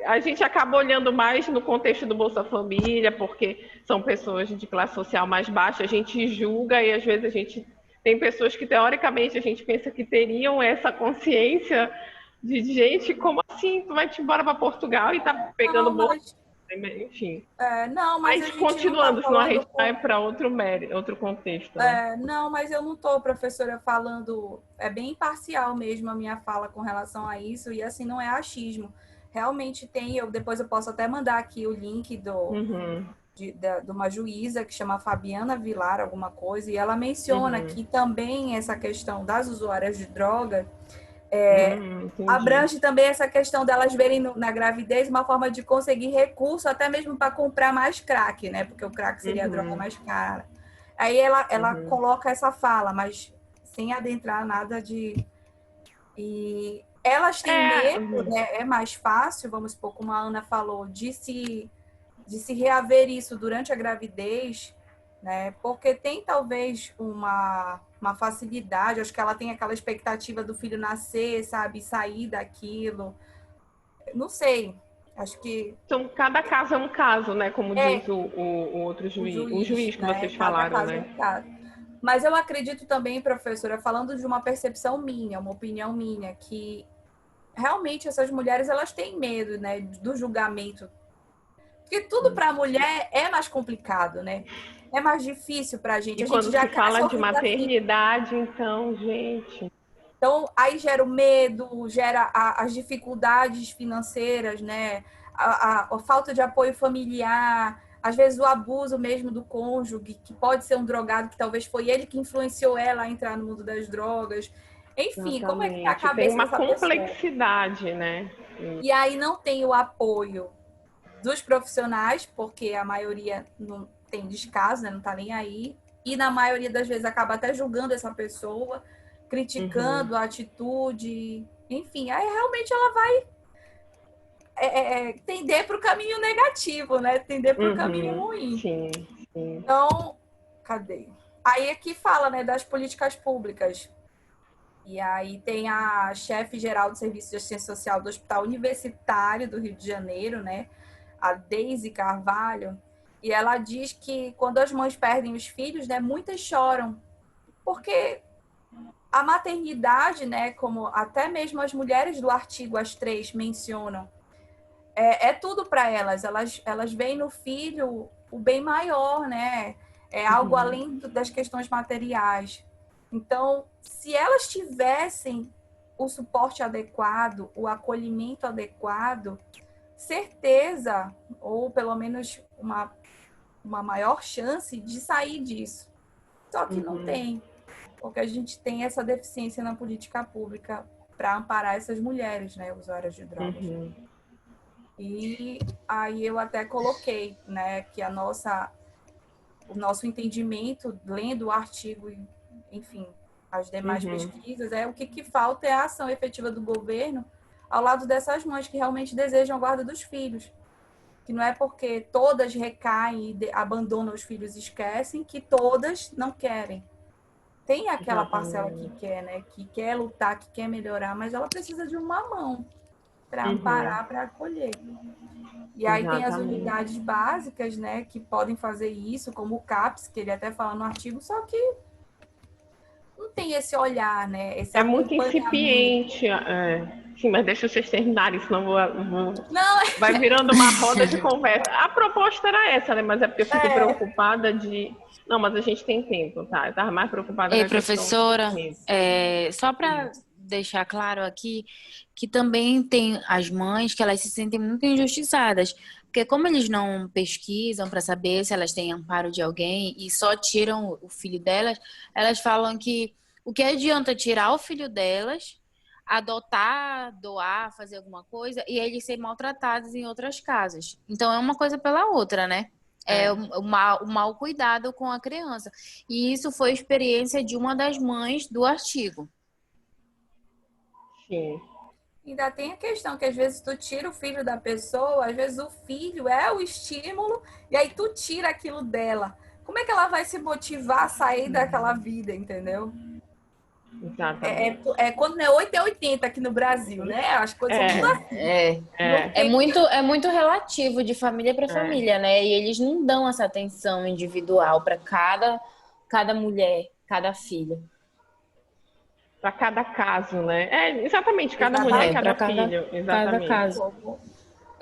A gente acaba olhando mais no contexto do Bolsa Família, porque são pessoas de classe social mais baixa, a gente julga e às vezes a gente tem pessoas que teoricamente a gente pensa que teriam essa consciência de gente, como assim? Tu vai te embora para Portugal e tá pegando não, bolsa, mas enfim. não, mas a Mas gente não está continuando, senão a falando gente vai com... para outro contexto, né? Não, mas eu não estou, professora, falando... É bem imparcial mesmo a minha fala com relação a isso, e assim, não é achismo. Realmente tem, depois eu posso até mandar aqui o link Uhum, de uma juíza que chama Fabiana Vilar, alguma coisa, e ela menciona uhum, que também essa questão das usuárias de droga entendi. abrange também essa questão delas verem na gravidez uma forma de conseguir recurso, até mesmo para comprar mais crack, né? Porque o crack seria a droga Uhum, mais cara. Aí ela uhum. coloca essa fala, mas sem adentrar nada de... E elas têm medo, Uhum. né? É mais fácil, vamos supor, como a Ana falou, de se reaver isso durante a gravidez, né? Porque tem talvez uma facilidade, acho que ela tem aquela expectativa do filho nascer, sabe, sair daquilo. Não sei, acho que Então, cada caso é um caso, né? Como diz é o outro o juiz, o juiz, juiz que né? vocês Cada falaram, caso é né? um caso. Mas eu acredito também, professora, falando de uma percepção minha, uma opinião minha, que realmente essas mulheres elas têm medo, né, do julgamento. Porque tudo para a mulher é mais complicado, né? É mais difícil para a gente. E A gente quando já se fala cresce de ouvindo assim. maternidade, então, gente. Então, aí gera o medo, gera as dificuldades financeiras, né? A falta de apoio familiar, às vezes o abuso mesmo do cônjuge, que pode ser um drogado, que talvez foi ele que influenciou ela a entrar no mundo das drogas. Enfim, como é que está a Exatamente. Tem cabeça uma dessa pessoa? complexidade, né? E aí não tem o apoio dos profissionais, porque a maioria não tem descaso, né? Não está nem aí. E na maioria das vezes acaba até julgando essa pessoa, Uhum, criticando a atitude, enfim, aí realmente ela vai tender para o caminho negativo, né? Tender para o caminho uhum, ruim. sim, sim. Então, cadê? Aí aqui fala, né, das políticas públicas. E aí tem a chefe geral do Serviço de Assistência Social do Hospital Universitário do Rio de Janeiro, né? A Deise Carvalho. E ela diz que quando as mães perdem os filhos, né, muitas choram, porque a maternidade, né, como até mesmo as mulheres do artigo as três mencionam, é tudo para elas. Elas veem no filho o bem maior, né? É algo Uhum. além das questões materiais. Então, se elas tivessem o suporte adequado, o acolhimento adequado, certeza, ou pelo menos uma uma maior chance de sair disso. Só que não tem, porque a gente tem essa deficiência na política pública para amparar essas mulheres, né, usuárias de drogas. E aí eu até coloquei, né, que o nosso entendimento, lendo o artigo, enfim, as demais pesquisas, o que falta é a ação efetiva do governo ao lado dessas mães que realmente desejam a guarda dos filhos. Que não é porque todas recaem e abandonam os filhos e esquecem que todas não querem. Tem aquela parcela que quer, né? Que quer lutar, que quer melhorar, mas ela precisa de uma mão para amparar, para acolher. E aí tem as unidades básicas, né? Que podem fazer isso, como o CAPS, que ele até fala no artigo, só que não tem esse olhar, né? Esse muito incipiente. Sim, mas deixa vocês terminarem, senão vai virando uma roda de conversa. A proposta era essa, né? Mas é porque eu fico preocupada de... Não, mas a gente tem tempo, tá? Eu estava mais preocupada com a professora, só para deixar claro aqui, que também tem as mães que elas se sentem muito injustiçadas. Porque como eles não pesquisam para saber se elas têm amparo de alguém e só tiram o filho delas, elas falam que o que adianta tirar o filho delas, adotar, doar, fazer alguma coisa e eles serem maltratados em outras casas. Então é uma coisa pela outra, né? É o mau cuidado com a criança. E isso foi experiência de uma das mães do artigo. Sim. Ainda tem a questão que às vezes tu tira o filho da pessoa, às vezes o filho é o estímulo e aí tu tira aquilo dela. Como é que ela vai se motivar a sair daquela vida, entendeu? Exatamente. Quando não é 8 é 80 aqui no Brasil, né? As coisas são tudo assim. É muito relativo de família para família, né? E eles não dão essa atenção individual para cada mulher, cada filho. Para cada caso, né? Exatamente, cada mulher, cada filho. Exatamente. Cada caso.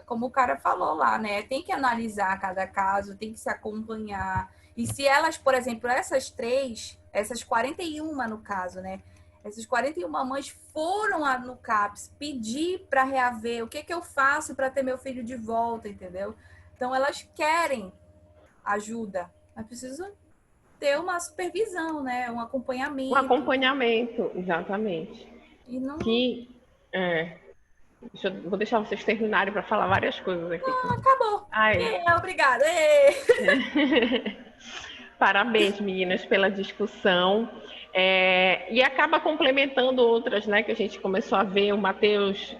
Como o cara falou lá, né? Tem que analisar cada caso, tem que se acompanhar. E se elas, por exemplo, essas 41 no caso, né? Essas 41 mães foram lá no CAPS pedir para reaver o que eu faço para ter meu filho de volta, entendeu? Então, elas querem ajuda, mas precisam ter uma supervisão, né? Um acompanhamento. Um acompanhamento, exatamente. E não... Vou deixar vocês terminarem para falar várias coisas aqui. Acabou. Obrigada. Parabéns, meninas, pela discussão. E acaba complementando outras, né? Que a gente começou a ver, o Matheus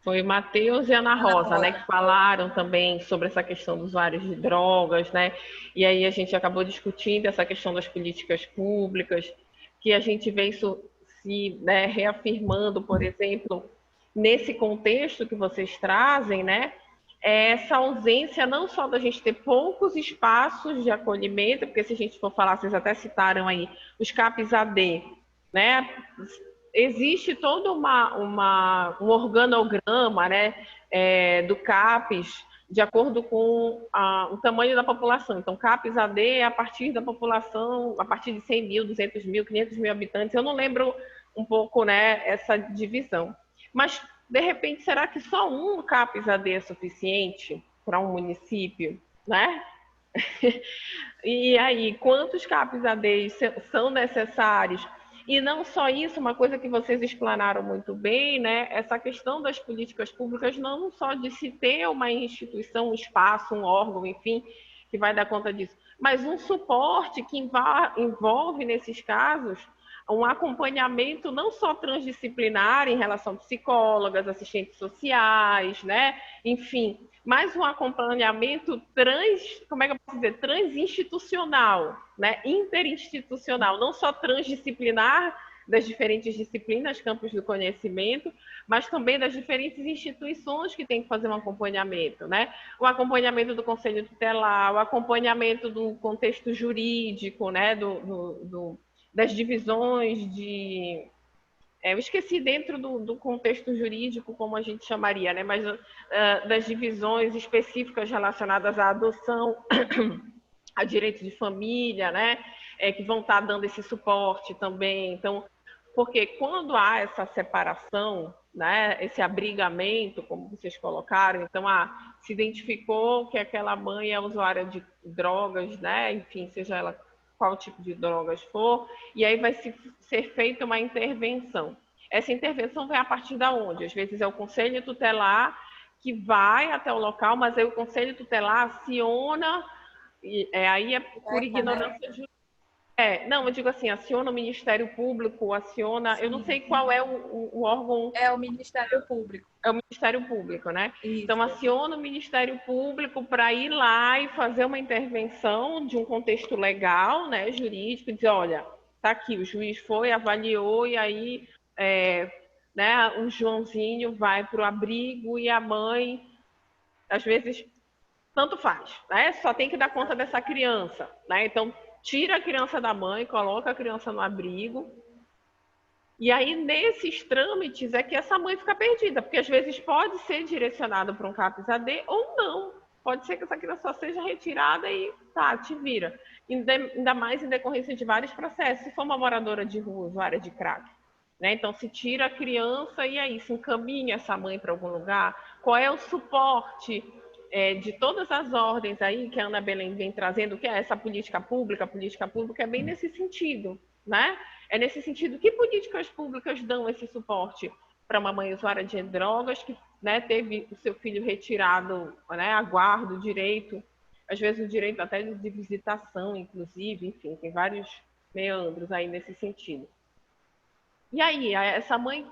Foi o Matheus e a Ana Rosa, né? Que falaram também sobre essa questão dos usuários de drogas, né? E aí a gente acabou discutindo essa questão das políticas públicas, que a gente vê isso se, né, reafirmando, por exemplo, nesse contexto que vocês trazem, né? Essa ausência não só da gente ter poucos espaços de acolhimento, porque se a gente for falar, vocês até citaram aí, os CAPs AD, né? Existe todo um organograma, né, do CAPs de acordo com o tamanho da população. Então, CAPs AD é a partir da população, a partir de 100 mil, 200 mil, 500 mil habitantes. Eu não lembro um pouco, né, essa divisão. Mas, de repente, será que só um CAPs AD é suficiente para um município, né? E aí, quantos CAPs AD são necessários? E não só isso, uma coisa que vocês explanaram muito bem, né? Essa questão das políticas públicas, não só de se ter uma instituição, um espaço, um órgão, enfim, que vai dar conta disso, mas um suporte que envolve, nesses casos, um acompanhamento não só transdisciplinar em relação a psicólogas, assistentes sociais, né? Enfim, mas um acompanhamento transinstitucional, né? Interinstitucional, não só transdisciplinar das diferentes disciplinas, campos do conhecimento, mas também das diferentes instituições que têm que fazer um acompanhamento, né? O acompanhamento do Conselho Tutelar, o acompanhamento do contexto jurídico, né? Das divisões de... eu esqueci dentro do contexto jurídico como a gente chamaria, né? Mas das divisões específicas relacionadas à adoção, a direitos de família, né? Que vão estar dando esse suporte também. Então, porque quando há essa separação, né, esse abrigamento, como vocês colocaram. Então, se identificou que aquela mãe é usuária de drogas, né, enfim, seja ela qual tipo de drogas for, e aí vai ser feita uma intervenção. Essa intervenção vem a partir da onde? Às vezes é o conselho tutelar que vai até o local, mas aí o conselho tutelar aciona, aí é por ignorância jurídica. Não, eu digo assim, aciona o Ministério Público, aciona, eu não sei qual é o órgão. É o Ministério Público. É o Ministério Público, né? Isso. Então, aciona o Ministério Público para ir lá e fazer uma intervenção de um contexto legal, né, jurídico, e dizer, olha, tá aqui, o juiz foi, avaliou, e aí né, o Joãozinho vai para o abrigo e a mãe, às vezes, tanto faz, né? Só tem que dar conta dessa criança, né? Então, tira a criança da mãe, coloca a criança no abrigo. E aí, nesses trâmites, é que essa mãe fica perdida, porque às vezes pode ser direcionada para um CAPS AD ou não. Pode ser que essa criança só seja retirada e tá, te vira. Ainda mais em decorrência de vários processos. Se for uma moradora de rua, usuária de crack, né? Então, se tira a criança e aí se encaminha essa mãe para algum lugar. Qual é o suporte de todas as ordens aí que a Ana Belém vem trazendo, que é essa política pública é bem nesse sentido, né? É nesse sentido, que políticas públicas dão esse suporte para uma mãe usuária de drogas que, né, teve o seu filho retirado, né, a guarda, o direito, às vezes o direito até de visitação, inclusive, enfim, tem vários meandros aí nesse sentido. E aí, essa mãe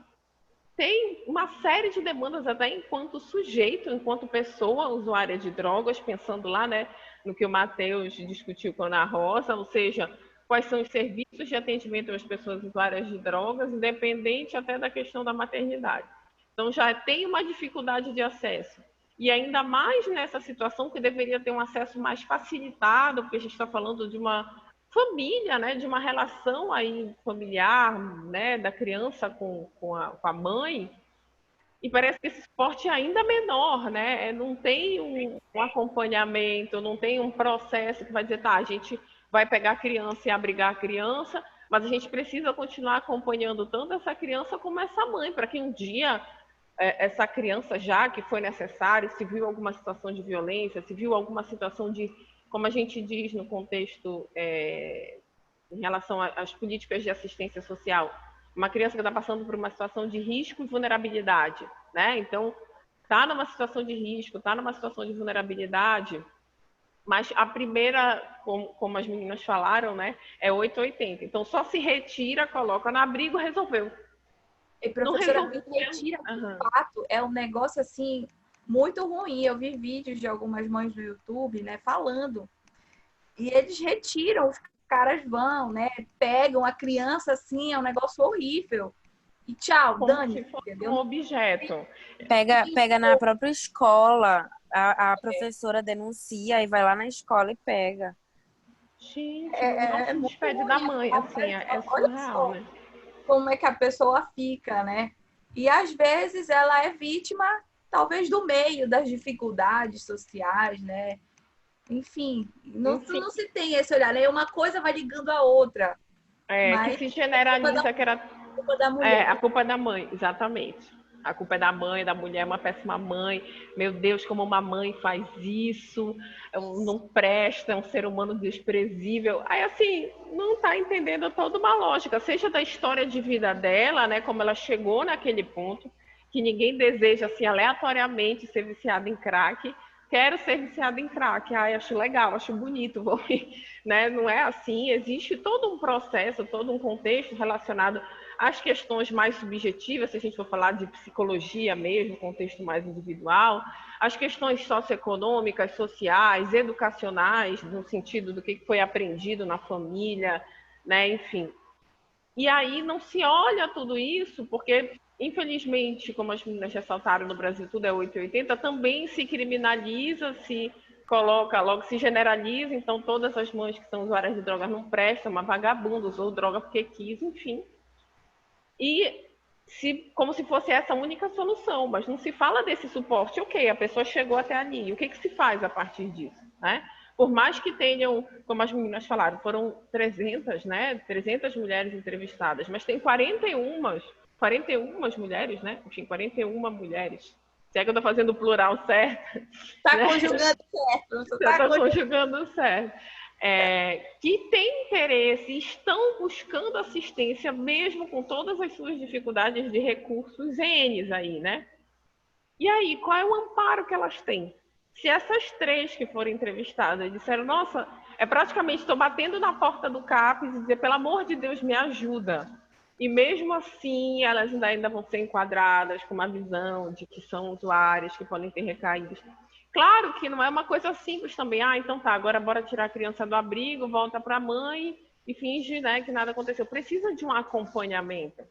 tem uma série de demandas até enquanto sujeito, enquanto pessoa usuária de drogas, pensando lá, né, no que o Matheus discutiu com a Ana Rosa, ou seja, quais são os serviços de atendimento às pessoas usuárias de drogas, independente até da questão da maternidade. Então, já tem uma dificuldade de acesso. E ainda mais nessa situação que deveria ter um acesso mais facilitado, porque a gente está falando de uma família, né, de uma relação aí familiar, né, da criança com a mãe, e parece que esse suporte é ainda menor, né? Não tem um acompanhamento, não tem um processo que vai dizer, tá, a gente vai pegar a criança e abrigar a criança, mas a gente precisa continuar acompanhando tanto essa criança como essa mãe, para que um dia essa criança, já que foi necessário, se viu alguma situação de violência, se viu alguma situação de, como a gente diz no contexto em relação às políticas de assistência social, uma criança que está passando por uma situação de risco e vulnerabilidade, né? Então, está numa situação de risco, está numa situação de vulnerabilidade, mas a primeira, como as meninas falaram, né, é 880. Então, só se retira, coloca no abrigo, resolveu. E professora, retira, de fato, é um negócio assim muito ruim. Eu vi vídeos de algumas mães do YouTube, né, falando. E eles retiram, os caras vão, né, pegam a criança assim, é um negócio horrível. E tchau, como dane, se fosse entendeu? um objeto. Pega na própria escola. A professora denuncia e vai lá na escola e pega. Gente, não se despede da mãe, assim, é surreal, né? Como é que a pessoa fica, né? E às vezes ela é vítima, talvez, do meio, das dificuldades sociais, né? Enfim, não se tem esse olhar, né? Uma coisa vai ligando a outra. Que se generaliza que era a culpa da mulher. a culpa da mãe, exatamente. A culpa é da mãe, da mulher, uma péssima mãe. Meu Deus, como uma mãe faz isso? Não presta, é um ser humano desprezível. Aí, assim, não está entendendo toda uma lógica, seja da história de vida dela, né? Como ela chegou naquele ponto, que ninguém deseja, assim, aleatoriamente ser viciado em crack. Quero ser viciado em crack. Ai, acho legal, acho bonito, vou né? Não é assim. Existe todo um processo, todo um contexto relacionado às questões mais subjetivas, se a gente for falar de psicologia mesmo, contexto mais individual, as questões socioeconômicas, sociais, educacionais, no sentido do que foi aprendido na família, né? Enfim. E aí não se olha tudo isso, porque, infelizmente, como as meninas ressaltaram, no Brasil tudo é 880, também se criminaliza, se coloca logo, se generaliza, então todas as mães que são usuárias de drogas não prestam, uma vagabunda, usou droga porque quis, enfim. E como se fosse essa a única solução, mas não se fala desse suporte. Ok, a pessoa chegou até ali, o que se faz a partir disso, né? Por mais que tenham, como as meninas falaram, foram 300, né? 300 mulheres entrevistadas, mas tem 41 41 mulheres, né? Enfim, 41 mulheres. Se é que eu estou fazendo o plural certo. Está né? conjugando certo. Eu estou conjugando certo. Que têm interesse, estão buscando assistência, mesmo com todas as suas dificuldades de recursos N aí, né? E aí, qual é o amparo que elas têm? Se essas 3 que foram entrevistadas disseram, nossa, praticamente estou batendo na porta do CAPES e dizer, pelo amor de Deus, me ajuda. E mesmo assim, elas ainda vão ser enquadradas com uma visão de que são usuárias, que podem ter recaídas. Claro que não é uma coisa simples também. Então tá, agora bora tirar a criança do abrigo, volta para a mãe e finge, né, que nada aconteceu. Precisa de um acompanhamento,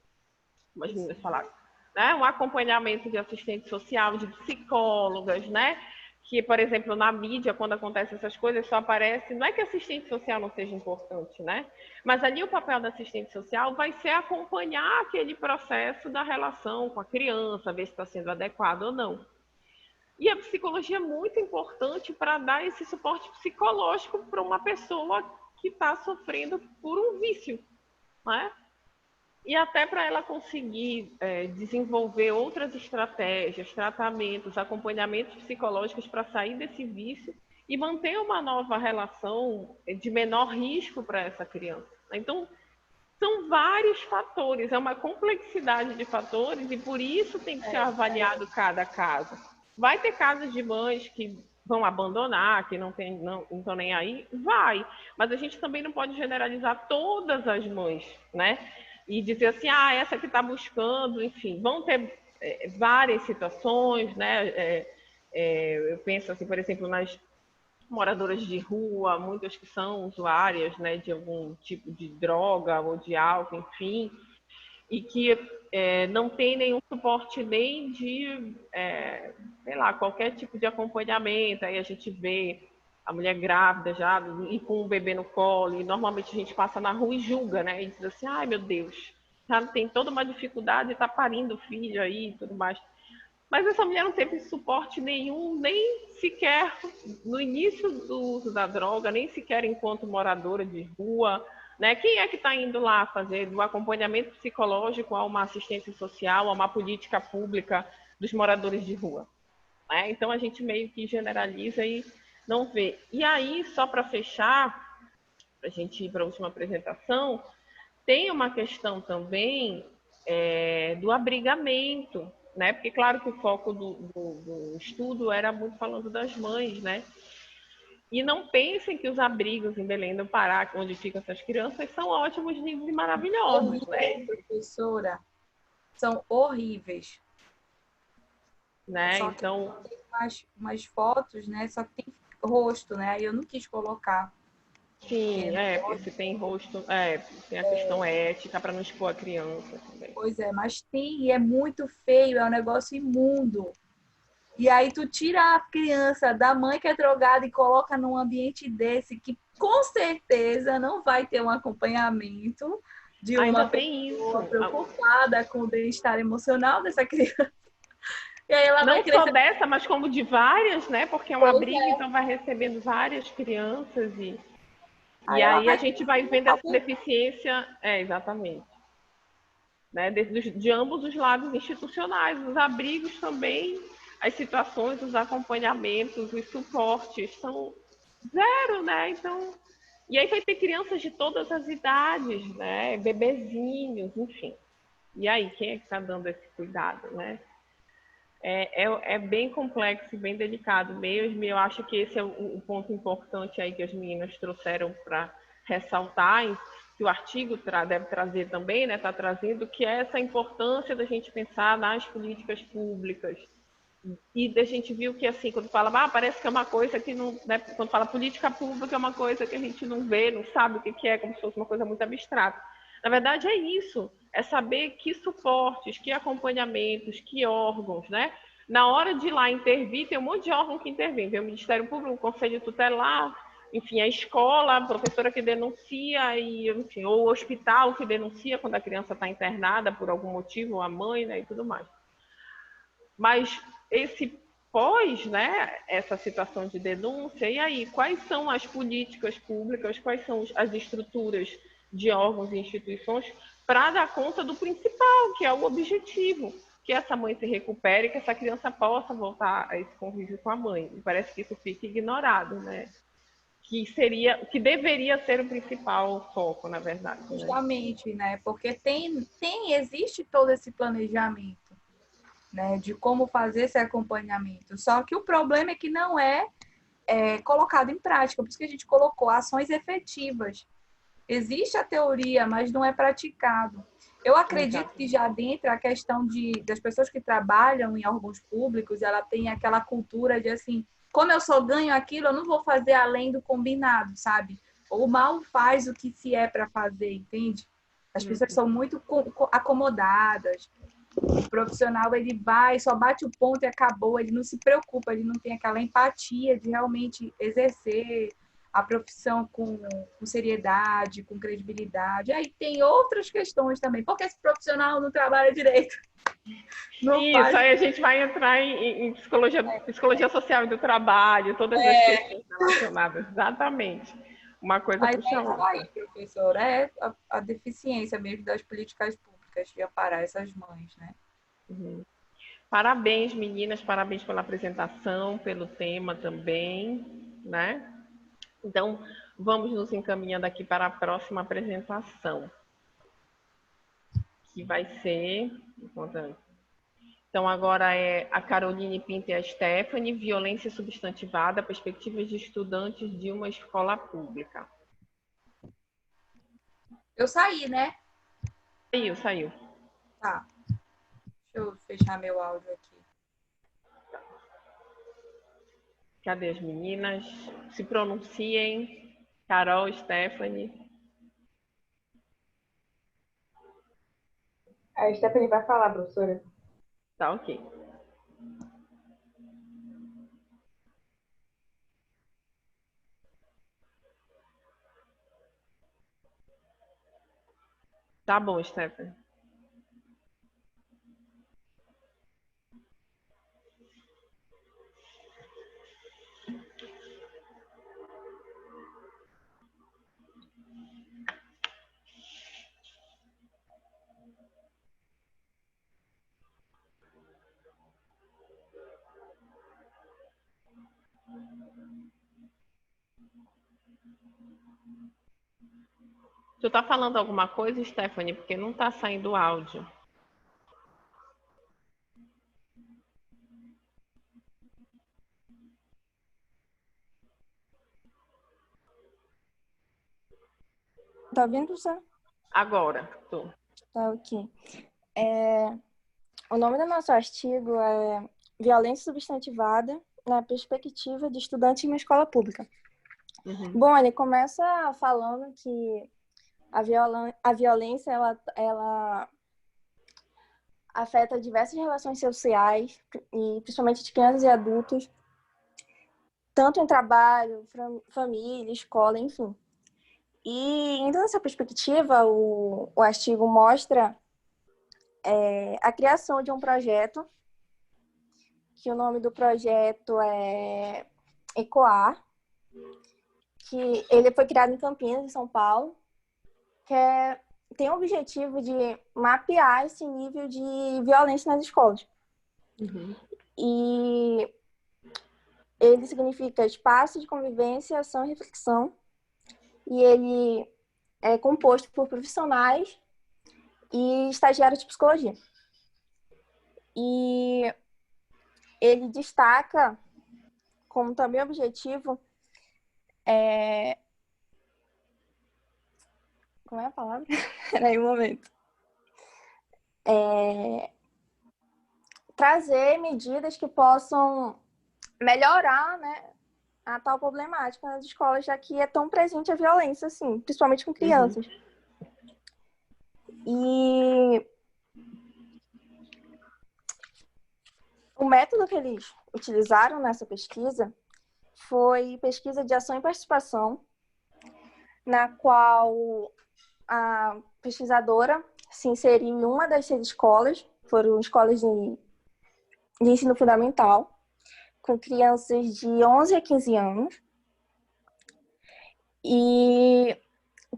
como as meninas falaram. Né? Um acompanhamento de assistente social, de psicólogas, né? Que, por exemplo, na mídia, quando acontecem essas coisas, só aparece... Não é que assistente social não seja importante, né? Mas ali o papel da assistente social vai ser acompanhar aquele processo da relação com a criança, ver se está sendo adequado ou não. E a psicologia é muito importante para dar esse suporte psicológico para uma pessoa que está sofrendo por um vício, né? E até para ela conseguir desenvolver outras estratégias, tratamentos, acompanhamentos psicológicos para sair desse vício e manter uma nova relação de menor risco para essa criança. Então, são vários fatores, é uma complexidade de fatores e por isso tem que ser avaliado cada caso. Vai ter casos de mães que vão abandonar, que não estão nem aí? Vai, mas a gente também não pode generalizar todas as mães, né? E dizer assim, essa que está buscando, enfim, vão ter várias situações, né? Eu penso assim, por exemplo, nas moradoras de rua, muitas que são usuárias, né, de algum tipo de droga ou de álcool, enfim, e que não tem nenhum suporte nem de, sei lá, qualquer tipo de acompanhamento. Aí a gente vê a mulher grávida já e com um bebê no colo, e normalmente a gente passa na rua e julga, né? E diz assim, ai meu Deus, já tem toda uma dificuldade, está parindo filho aí e tudo mais. Mas essa mulher não teve suporte nenhum, nem sequer no início do uso da droga, nem sequer enquanto moradora de rua, né? Quem é que está indo lá fazer do acompanhamento psicológico a uma assistência social, a uma política pública dos moradores de rua? Né? Então a gente meio que generaliza e não vê. E aí, só para fechar, para a gente ir para a última apresentação, tem uma questão também do abrigamento, né? Porque claro que o foco do estudo era muito falando das mães, né? E não pensem que os abrigos em Belém do Pará, onde ficam essas crianças, são ótimos, lindos e maravilhosos, né? Professora, são horríveis. Né? Só então tem umas fotos, né? Só que tem rosto, né? Aí eu não quis colocar. Sim, porque se tem rosto, tem a questão ética para não expor a criança também. Pois é, mas tem, e é muito feio, é um negócio imundo. E aí tu tira a criança da mãe que é drogada e coloca num ambiente desse que com certeza não vai ter um acompanhamento de uma pessoa preocupada com o bem-estar emocional dessa criança. E aí ela não só dessa, mas como de várias, né? Porque é um abrigo, então vai recebendo várias crianças e aí a gente vai vendo essa deficiência, exatamente. Né? De ambos os lados institucionais, os abrigos também, as situações, os acompanhamentos, os suportes são zero, né? Então, e aí vai ter crianças de todas as idades, né? Bebezinhos, enfim. E aí, quem é que está dando esse cuidado, né? É bem complexo e bem delicado mesmo. Eu acho que esse é o ponto importante aí que as meninas trouxeram para ressaltar, que o artigo deve trazer também, né? Está trazendo, que é essa importância da gente pensar nas políticas públicas. E a gente viu que, assim, quando fala, parece que é uma coisa que não... Né? Quando fala política pública, é uma coisa que a gente não vê, não sabe o que é, como se fosse uma coisa muito abstrata. Na verdade, é isso. É saber que suportes, que acompanhamentos, que órgãos, né? Na hora de ir lá intervir, tem um monte de órgão que intervém. Tem o Ministério Público, o Conselho Tutelar, enfim, a escola, a professora que denuncia, enfim, ou o hospital que denuncia quando a criança está internada por algum motivo, ou a mãe, né, e tudo mais. Mas esse pós, né, essa situação de denúncia, e aí, quais são as políticas públicas, quais são as estruturas de órgãos e instituições para dar conta do principal, que é o objetivo, que essa mãe se recupere, que essa criança possa voltar a esse convívio com a mãe. E parece que isso fica ignorado, né? Que deveria ser o principal foco, na verdade. Né? Justamente, né? Porque existe todo esse planejamento, né? De como fazer esse acompanhamento. Só que o problema é que não é colocado em prática. Por isso que a gente colocou ações efetivas. Existe a teoria, mas não é praticado. Eu acredito que já dentro a questão das pessoas que trabalham em órgãos públicos, ela tem aquela cultura de assim, como eu só ganho aquilo, eu não vou fazer além do combinado, sabe? Ou mal faz o que se é para fazer, entende? As pessoas são muito acomodadas. O profissional, ele vai, só bate o ponto e acabou, ele não se preocupa, ele não tem aquela empatia de realmente exercer a profissão com seriedade, com credibilidade. Aí tem outras questões também. Por que esse profissional não trabalha direito? Isso, aí a gente vai entrar em psicologia social e do trabalho, todas as questões relacionadas. Exatamente. Uma coisa puxa a outra. Aí, professor, é a deficiência mesmo das políticas públicas de amparar essas mães, né? Uhum. Parabéns, meninas, parabéns pela apresentação, pelo tema também, né? Então, vamos nos encaminhando aqui para a próxima apresentação, que vai ser... Então, agora é a Caroline Pinto e a Stephanie, violência substantivada, perspectivas de estudantes de uma escola pública. Eu saí, né? Saiu. Tá. Deixa eu fechar meu áudio aqui. Cadê as meninas? Se pronunciem. Carol, Stephanie. A Stephanie vai falar, professora. Tá, ok. Tá bom, Stephanie. Tu tá falando alguma coisa, Stephanie? Porque não tá saindo o áudio. Tá ouvindo, professor? Agora, tô. Tá, ok. O nome do nosso artigo é Violência Substantivada na Perspectiva de Estudantes em uma Escola Pública. Uhum. Bom, ele começa falando que a violência, ela afeta diversas relações sociais, e principalmente de crianças e adultos, tanto em trabalho, família, escola, enfim. E, indo nessa perspectiva, o artigo mostra a criação de um projeto, que o nome do projeto é ECOAR, que ele foi criado em Campinas, em São Paulo, que tem o objetivo de mapear esse nível de violência nas escolas. Uhum. E ele significa espaço de convivência, ação e reflexão. E ele é composto por profissionais e estagiários de psicologia. E ele destaca como também objetivo como é a palavra? Peraí um momento. Trazer medidas que possam melhorar, né, a tal problemática nas escolas, já que é tão presente a violência, assim, principalmente com crianças. E o método que eles utilizaram nessa pesquisa foi pesquisa de ação e participação, na qual a pesquisadora se inseriu em uma das 6 escolas, foram escolas de ensino fundamental, com crianças de 11 a 15 anos. E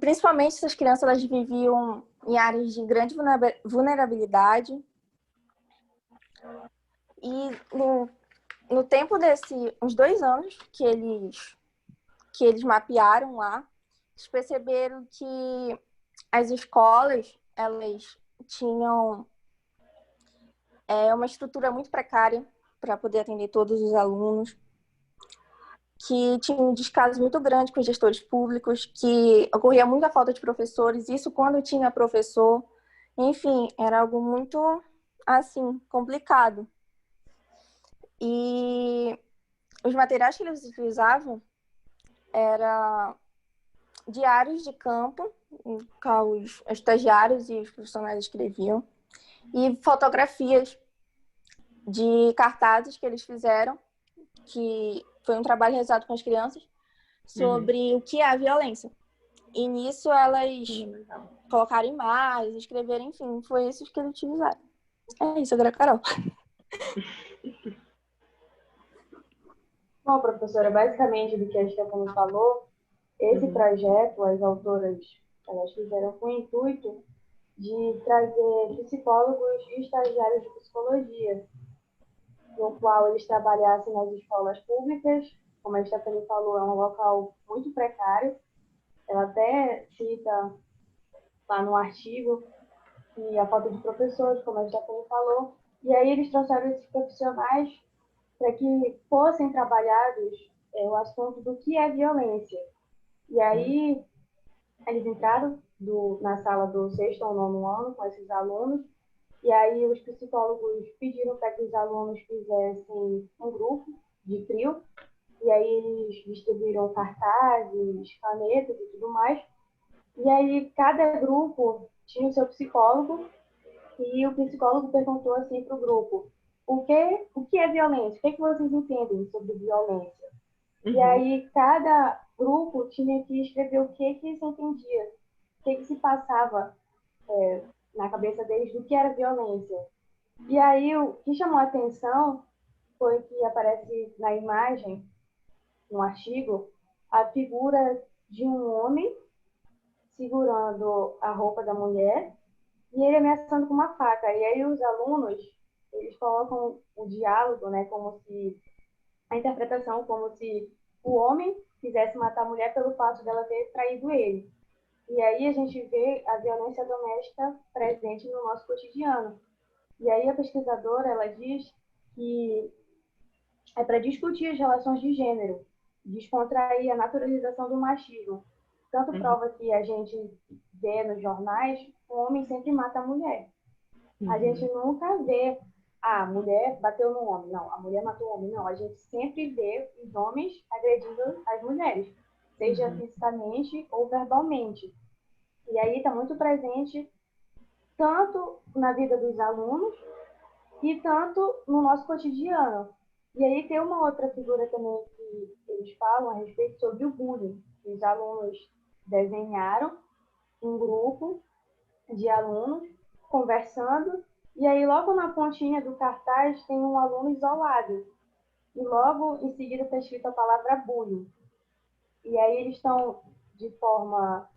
principalmente essas crianças, elas viviam em áreas de grande vulnerabilidade. E no tempo uns 2 anos que eles mapearam lá, eles perceberam que as escolas, elas tinham uma estrutura muito precária para poder atender todos os alunos, que tinha um descaso muito grande com os gestores públicos, que ocorria muita falta de professores, isso quando tinha professor. Enfim, era algo muito, assim, complicado. E os materiais que eles utilizavam eram diários de campo, que os estagiários e os profissionais escreviam, e fotografias de cartazes que eles fizeram, que foi um trabalho realizado com as crianças, sobre o que é a violência. E nisso elas colocaram imagens, escreveram, enfim, foi isso que eles utilizaram. É isso, agora Carol. Bom, professora, basicamente do que a Stephanie falou, esse projeto, as autoras, elas fizeram com o intuito de trazer psicólogos e estagiários de psicologia, no qual eles trabalhassem nas escolas públicas. Como a Stephanie falou, é um local muito precário. Ela até cita lá no artigo que a falta de professores, como a Stephanie falou, e aí eles trouxeram esses profissionais para que fossem trabalhados o assunto do que é violência. E aí eles entraram na sala do 6º ou 9º ano com esses alunos, e aí os psicólogos pediram para que os alunos fizessem um grupo de trio, e aí eles distribuíram cartazes, canetas e tudo mais, e aí cada grupo tinha o seu psicólogo, e o psicólogo perguntou assim para o grupo: o que é violência? O que vocês entendem sobre violência? E aí cada grupo tinha que escrever o que se entendia, o que se passava na cabeça deles do que era violência. E aí o que chamou a atenção foi que aparece na imagem, no artigo, a figura de um homem segurando a roupa da mulher e ele ameaçando com uma faca. E aí os alunos, eles colocam o diálogo, né, como se a interpretação como se o homem quisesse matar a mulher pelo fato dela ter traído ele. E aí a gente vê a violência doméstica presente no nosso cotidiano. E aí a pesquisadora, ela diz que é para discutir as relações de gênero, descontrair a naturalização do machismo. Tanto prova que a gente vê nos jornais, o homem sempre mata a mulher. A gente nunca vê a mulher bateu no homem. Não, a mulher matou o homem. Não, a gente sempre vê os homens agredindo as mulheres, seja fisicamente ou verbalmente. E aí está muito presente tanto na vida dos alunos e tanto no nosso cotidiano. E aí tem uma outra figura também que eles falam a respeito sobre o bullying. Os alunos desenharam um grupo de alunos conversando, e aí logo na pontinha do cartaz tem um aluno isolado. E logo em seguida está escrita a palavra bullying. E aí eles estão, de forma,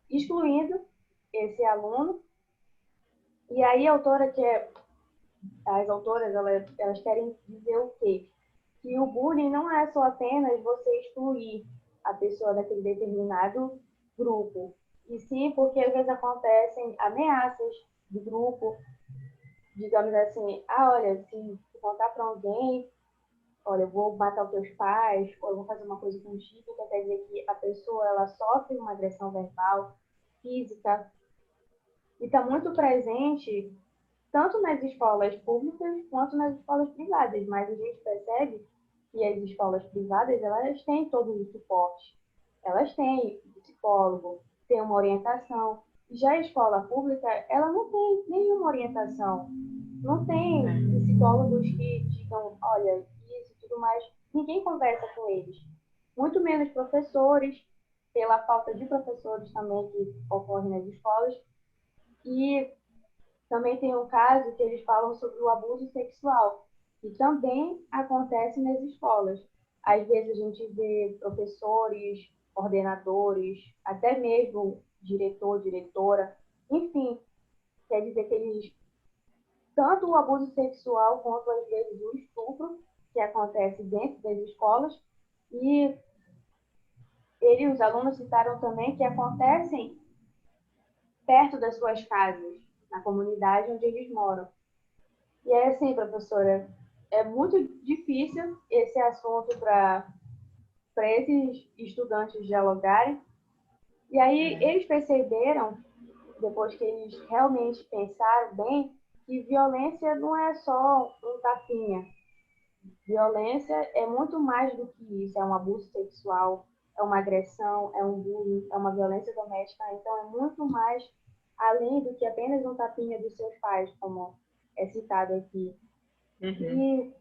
excluindo esse aluno. E aí as autoras, elas querem dizer o quê? Que o bullying não é só apenas você excluir a pessoa daquele determinado grupo, e sim porque às vezes acontecem ameaças de grupo, digamos assim, olha, se contar para alguém, olha, eu vou matar os teus pais, ou eu vou fazer uma coisa contigo, quer dizer que a pessoa, ela sofre uma agressão verbal, física, e está muito presente tanto nas escolas públicas quanto nas escolas privadas, mas a gente percebe que as escolas privadas, elas têm todo o suporte, elas têm psicólogo, têm uma orientação. Já a escola pública, ela não tem nenhuma orientação, não tem psicólogos que digam, olha, isso e tudo mais, ninguém conversa com eles, muito menos professores, pela falta de professores também que ocorre nas escolas. E também tem um caso que eles falam sobre o abuso sexual, que também acontece nas escolas. Às vezes a gente vê professores, coordenadores, até mesmo diretor, diretora, enfim, quer dizer que eles, tanto o abuso sexual quanto às vezes o estupro, que acontece dentro das escolas, e os alunos citaram também que acontecem perto das suas casas, na comunidade onde eles moram. E é assim, professora, é muito difícil esse assunto para esses estudantes dialogarem. E aí eles perceberam, depois que eles realmente pensaram bem, que violência não é só um tapinha. Violência é muito mais do que isso, é um abuso sexual, é uma agressão, é um bullying, é uma violência doméstica, então é muito mais além do que apenas um tapinha dos seus pais, como é citado aqui. E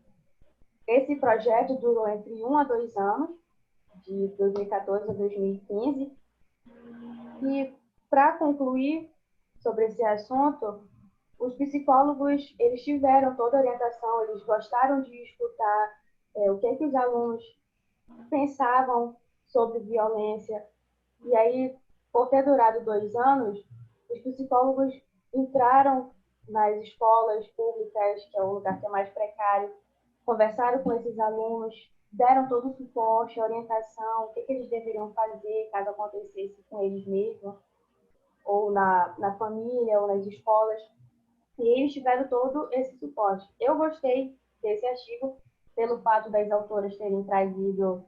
esse projeto durou entre 1 a 2 anos, de 2014 a 2015, e para concluir sobre esse assunto, os psicólogos, eles tiveram toda a orientação, eles gostaram de escutar o que os alunos pensavam sobre violência. E aí, por ter durado 2 anos, os psicólogos entraram nas escolas públicas, que é o lugar que é mais precário, conversaram com esses alunos, deram todo o suporte, a orientação, o que eles deveriam fazer caso acontecesse com eles mesmos, ou na família, ou nas escolas. E eles tiveram todo esse suporte. Eu gostei desse artigo pelo fato das autoras terem trazido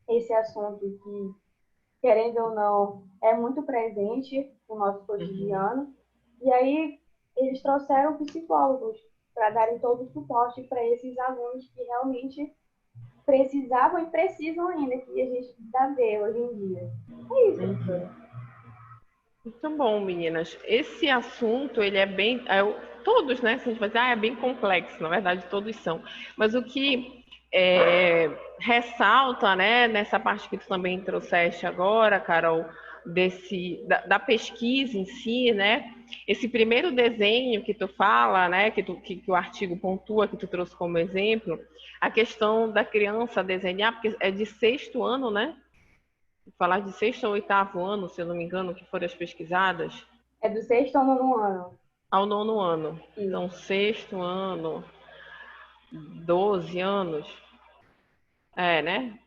esse assunto que, querendo ou não, é muito presente no nosso cotidiano. E aí eles trouxeram psicólogos para darem todo o suporte para esses alunos que realmente precisavam e precisam ainda, que a gente dá ver hoje em dia. É isso, professora. Muito bom, meninas. Esse assunto, ele é bem... todos, né? Se a gente vai dizer, é bem complexo. Na verdade, todos são. Mas o que ressalta, né? Nessa parte que tu também trouxeste agora, Carol, da pesquisa em si, né? Esse primeiro desenho que tu fala, né? Que o artigo pontua, que tu trouxe como exemplo, a questão da criança desenhar, porque é de 6º ano, né? Falar de 6º ou 8º ano, se eu não me engano, que foram as pesquisadas. É do 6º ao 9º ano. Ao 9º ano. Isso. Então, 6º ano, 12 anos. Né?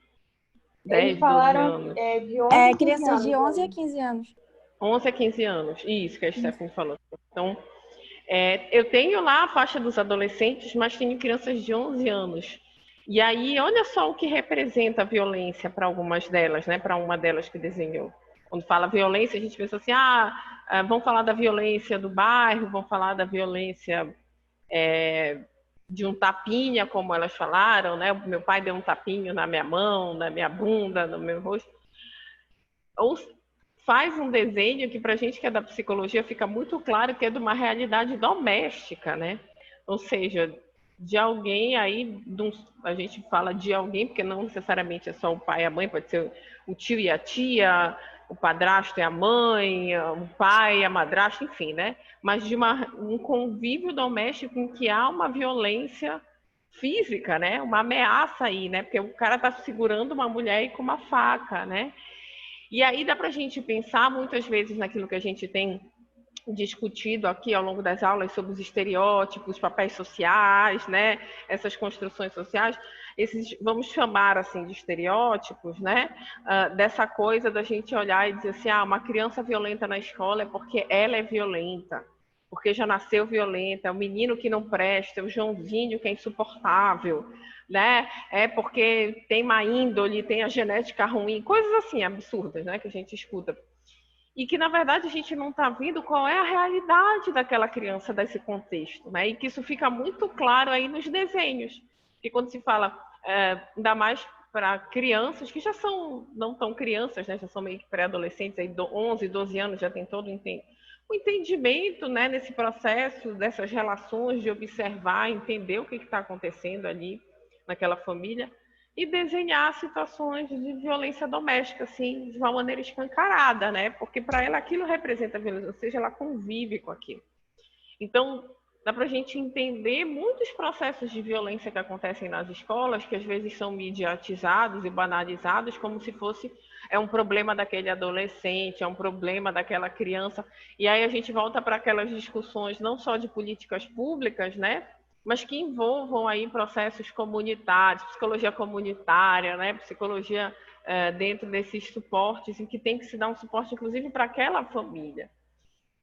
10, Eles falaram 12 anos. De 11 a 15 crianças anos. de 11 a 15 anos. 11 a 15 anos. Isso que a Stephanie falou. Então, eu tenho lá a faixa dos adolescentes, mas tenho crianças de 11 anos. E aí, olha só o que representa a violência para algumas delas, né? Para uma delas que desenhou. Quando fala violência, a gente pensa assim, vamos falar da violência do bairro, vamos falar da violência de um tapinha, como elas falaram, né? O meu pai deu um tapinho na minha mão, na minha bunda, no meu rosto. Ou faz um desenho que para a gente que é da psicologia fica muito claro que é de uma realidade doméstica, né? Ou seja, de alguém aí, a gente fala de alguém, porque não necessariamente é só o pai e a mãe, pode ser o tio e a tia, o padrasto e a mãe, o pai e a madrasta, enfim, né? Mas de um convívio doméstico em que há uma violência física, né? Uma ameaça aí, né? Porque o cara está segurando uma mulher aí com uma faca, né? E aí dá para a gente pensar muitas vezes naquilo que a gente tem discutido aqui ao longo das aulas sobre os estereótipos, os papéis sociais, né? Essas construções sociais, vamos chamar assim de estereótipos, né? Dessa coisa da gente olhar e dizer assim, uma criança violenta na escola é porque ela é violenta, porque já nasceu violenta, é o menino que não presta, é o Joãozinho que é insuportável, né? É porque tem má índole, tem a genética ruim, coisas assim absurdas, né? Que a gente escuta. E que, na verdade, a gente não está vendo qual é a realidade daquela criança desse contexto, né? E que isso fica muito claro aí nos desenhos. Que quando se fala, ainda mais para crianças, que já são, não tão crianças, né? Já são meio que pré-adolescentes, aí 11, 12 anos, já tem todo o entendimento, né? Nesse processo, dessas relações, de observar, entender o que está acontecendo ali naquela família, e desenhar situações de violência doméstica, assim, de uma maneira escancarada, né? Porque para ela aquilo representa violência, ou seja, ela convive com aquilo. Então, dá para a gente entender muitos processos de violência que acontecem nas escolas, que às vezes são mediatizados e banalizados, como se fosse um problema daquele adolescente, é um problema daquela criança. E aí a gente volta para aquelas discussões não só de políticas públicas, né, mas que envolvam aí processos comunitários, psicologia comunitária, né, psicologia dentro desses suportes, em que tem que se dar um suporte, inclusive, para aquela família.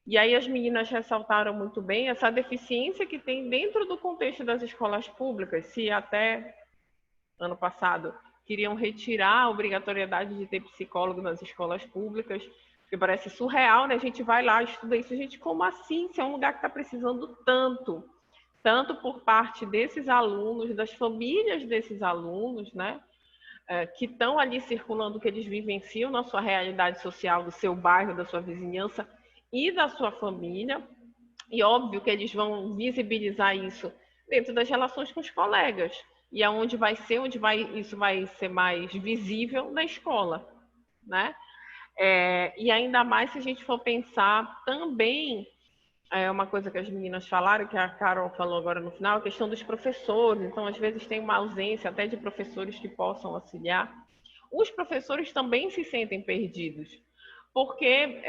E aí as meninas ressaltaram muito bem essa deficiência que tem dentro do contexto das escolas públicas. Se até ano passado queriam retirar a obrigatoriedade de ter psicólogo nas escolas públicas, que parece surreal, né? A gente vai lá, estuda isso, gente, como assim? Se é um lugar que está precisando tanto por parte desses alunos, das famílias desses alunos, né? Que estão ali circulando, que eles vivenciam na sua realidade social, do seu bairro, da sua vizinhança e da sua família. E óbvio que eles vão visibilizar isso dentro das relações com os colegas. E aonde vai ser, isso vai ser mais visível na escola, né? E ainda mais se a gente for pensar também, uma coisa que as meninas falaram, que a Carol falou agora no final, a questão dos professores. Então, às vezes tem uma ausência até de professores que possam auxiliar. Os professores também se sentem perdidos, porque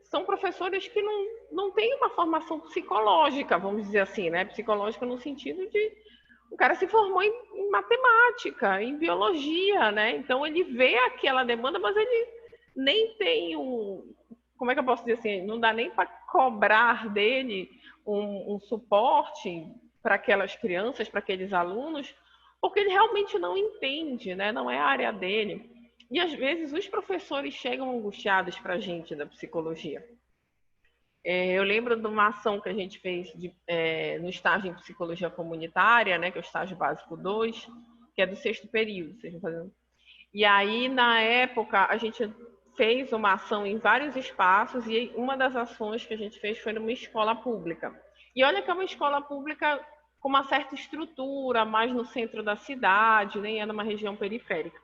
são professores que não têm uma formação psicológica, vamos dizer assim, né? Psicológica no sentido de o cara se formou em matemática, em biologia, né? Então ele vê aquela demanda, mas ele nem tem como é que eu posso dizer assim? Não dá nem para cobrar dele um suporte para aquelas crianças, para aqueles alunos, porque ele realmente não entende, né? Não é a área dele. E às vezes os professores chegam angustiados para a gente da psicologia. Eu lembro de uma ação que a gente fez no estágio em psicologia comunitária, né, que é o estágio básico 2, que é do 6º período. E aí, na época, a gente fez uma ação em vários espaços, e uma das ações que a gente fez foi numa escola pública. E olha que é uma escola pública com uma certa estrutura, mais no centro da cidade, nem é numa região periférica.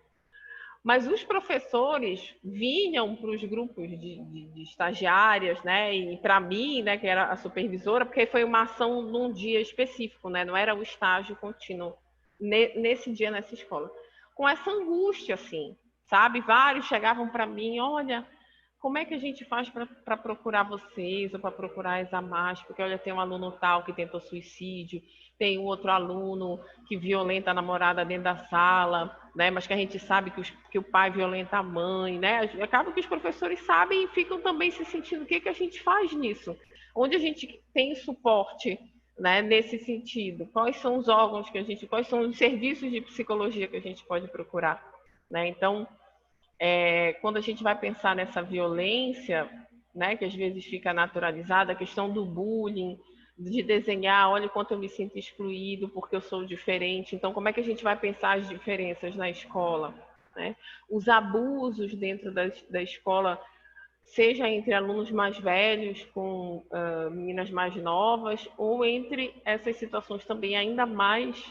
Mas os professores vinham para os grupos de estagiárias, né, e para mim, né, que era a supervisora, porque foi uma ação num dia específico, né, não era o estágio contínuo nesse dia nessa escola. Com essa angústia, assim, sabe? Vários chegavam para mim, olha, como é que a gente faz para procurar vocês ou para procurar a Examas? Porque, olha, tem um aluno tal que tentou suicídio, tem um outro aluno que violenta a namorada dentro da sala, né? Mas que a gente sabe que o pai violenta a mãe, né? Acaba que os professores sabem e ficam também se sentindo, o que a gente faz nisso? Onde a gente tem suporte, né, nesse sentido? Quais são os órgãos quais são os serviços de psicologia que a gente pode procurar, né? Então, quando a gente vai pensar nessa violência, né, que às vezes fica naturalizada, a questão do bullying, de desenhar, olha o quanto eu me sinto excluído porque eu sou diferente. Então, como é que a gente vai pensar as diferenças na escola, né? Os abusos dentro da escola, seja entre alunos mais velhos com meninas mais novas, ou entre essas situações também ainda mais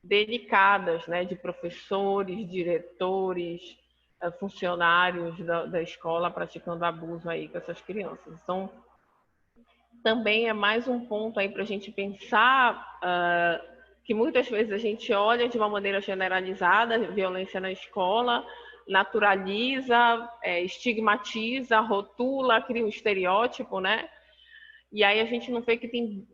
delicadas, né, de professores, diretores, funcionários da escola praticando abuso aí com essas crianças. Então, também é mais um ponto aí para a gente pensar que muitas vezes a gente olha de uma maneira generalizada a violência na escola, naturaliza, estigmatiza, rotula, cria um estereótipo, né? E aí a gente não vê que tem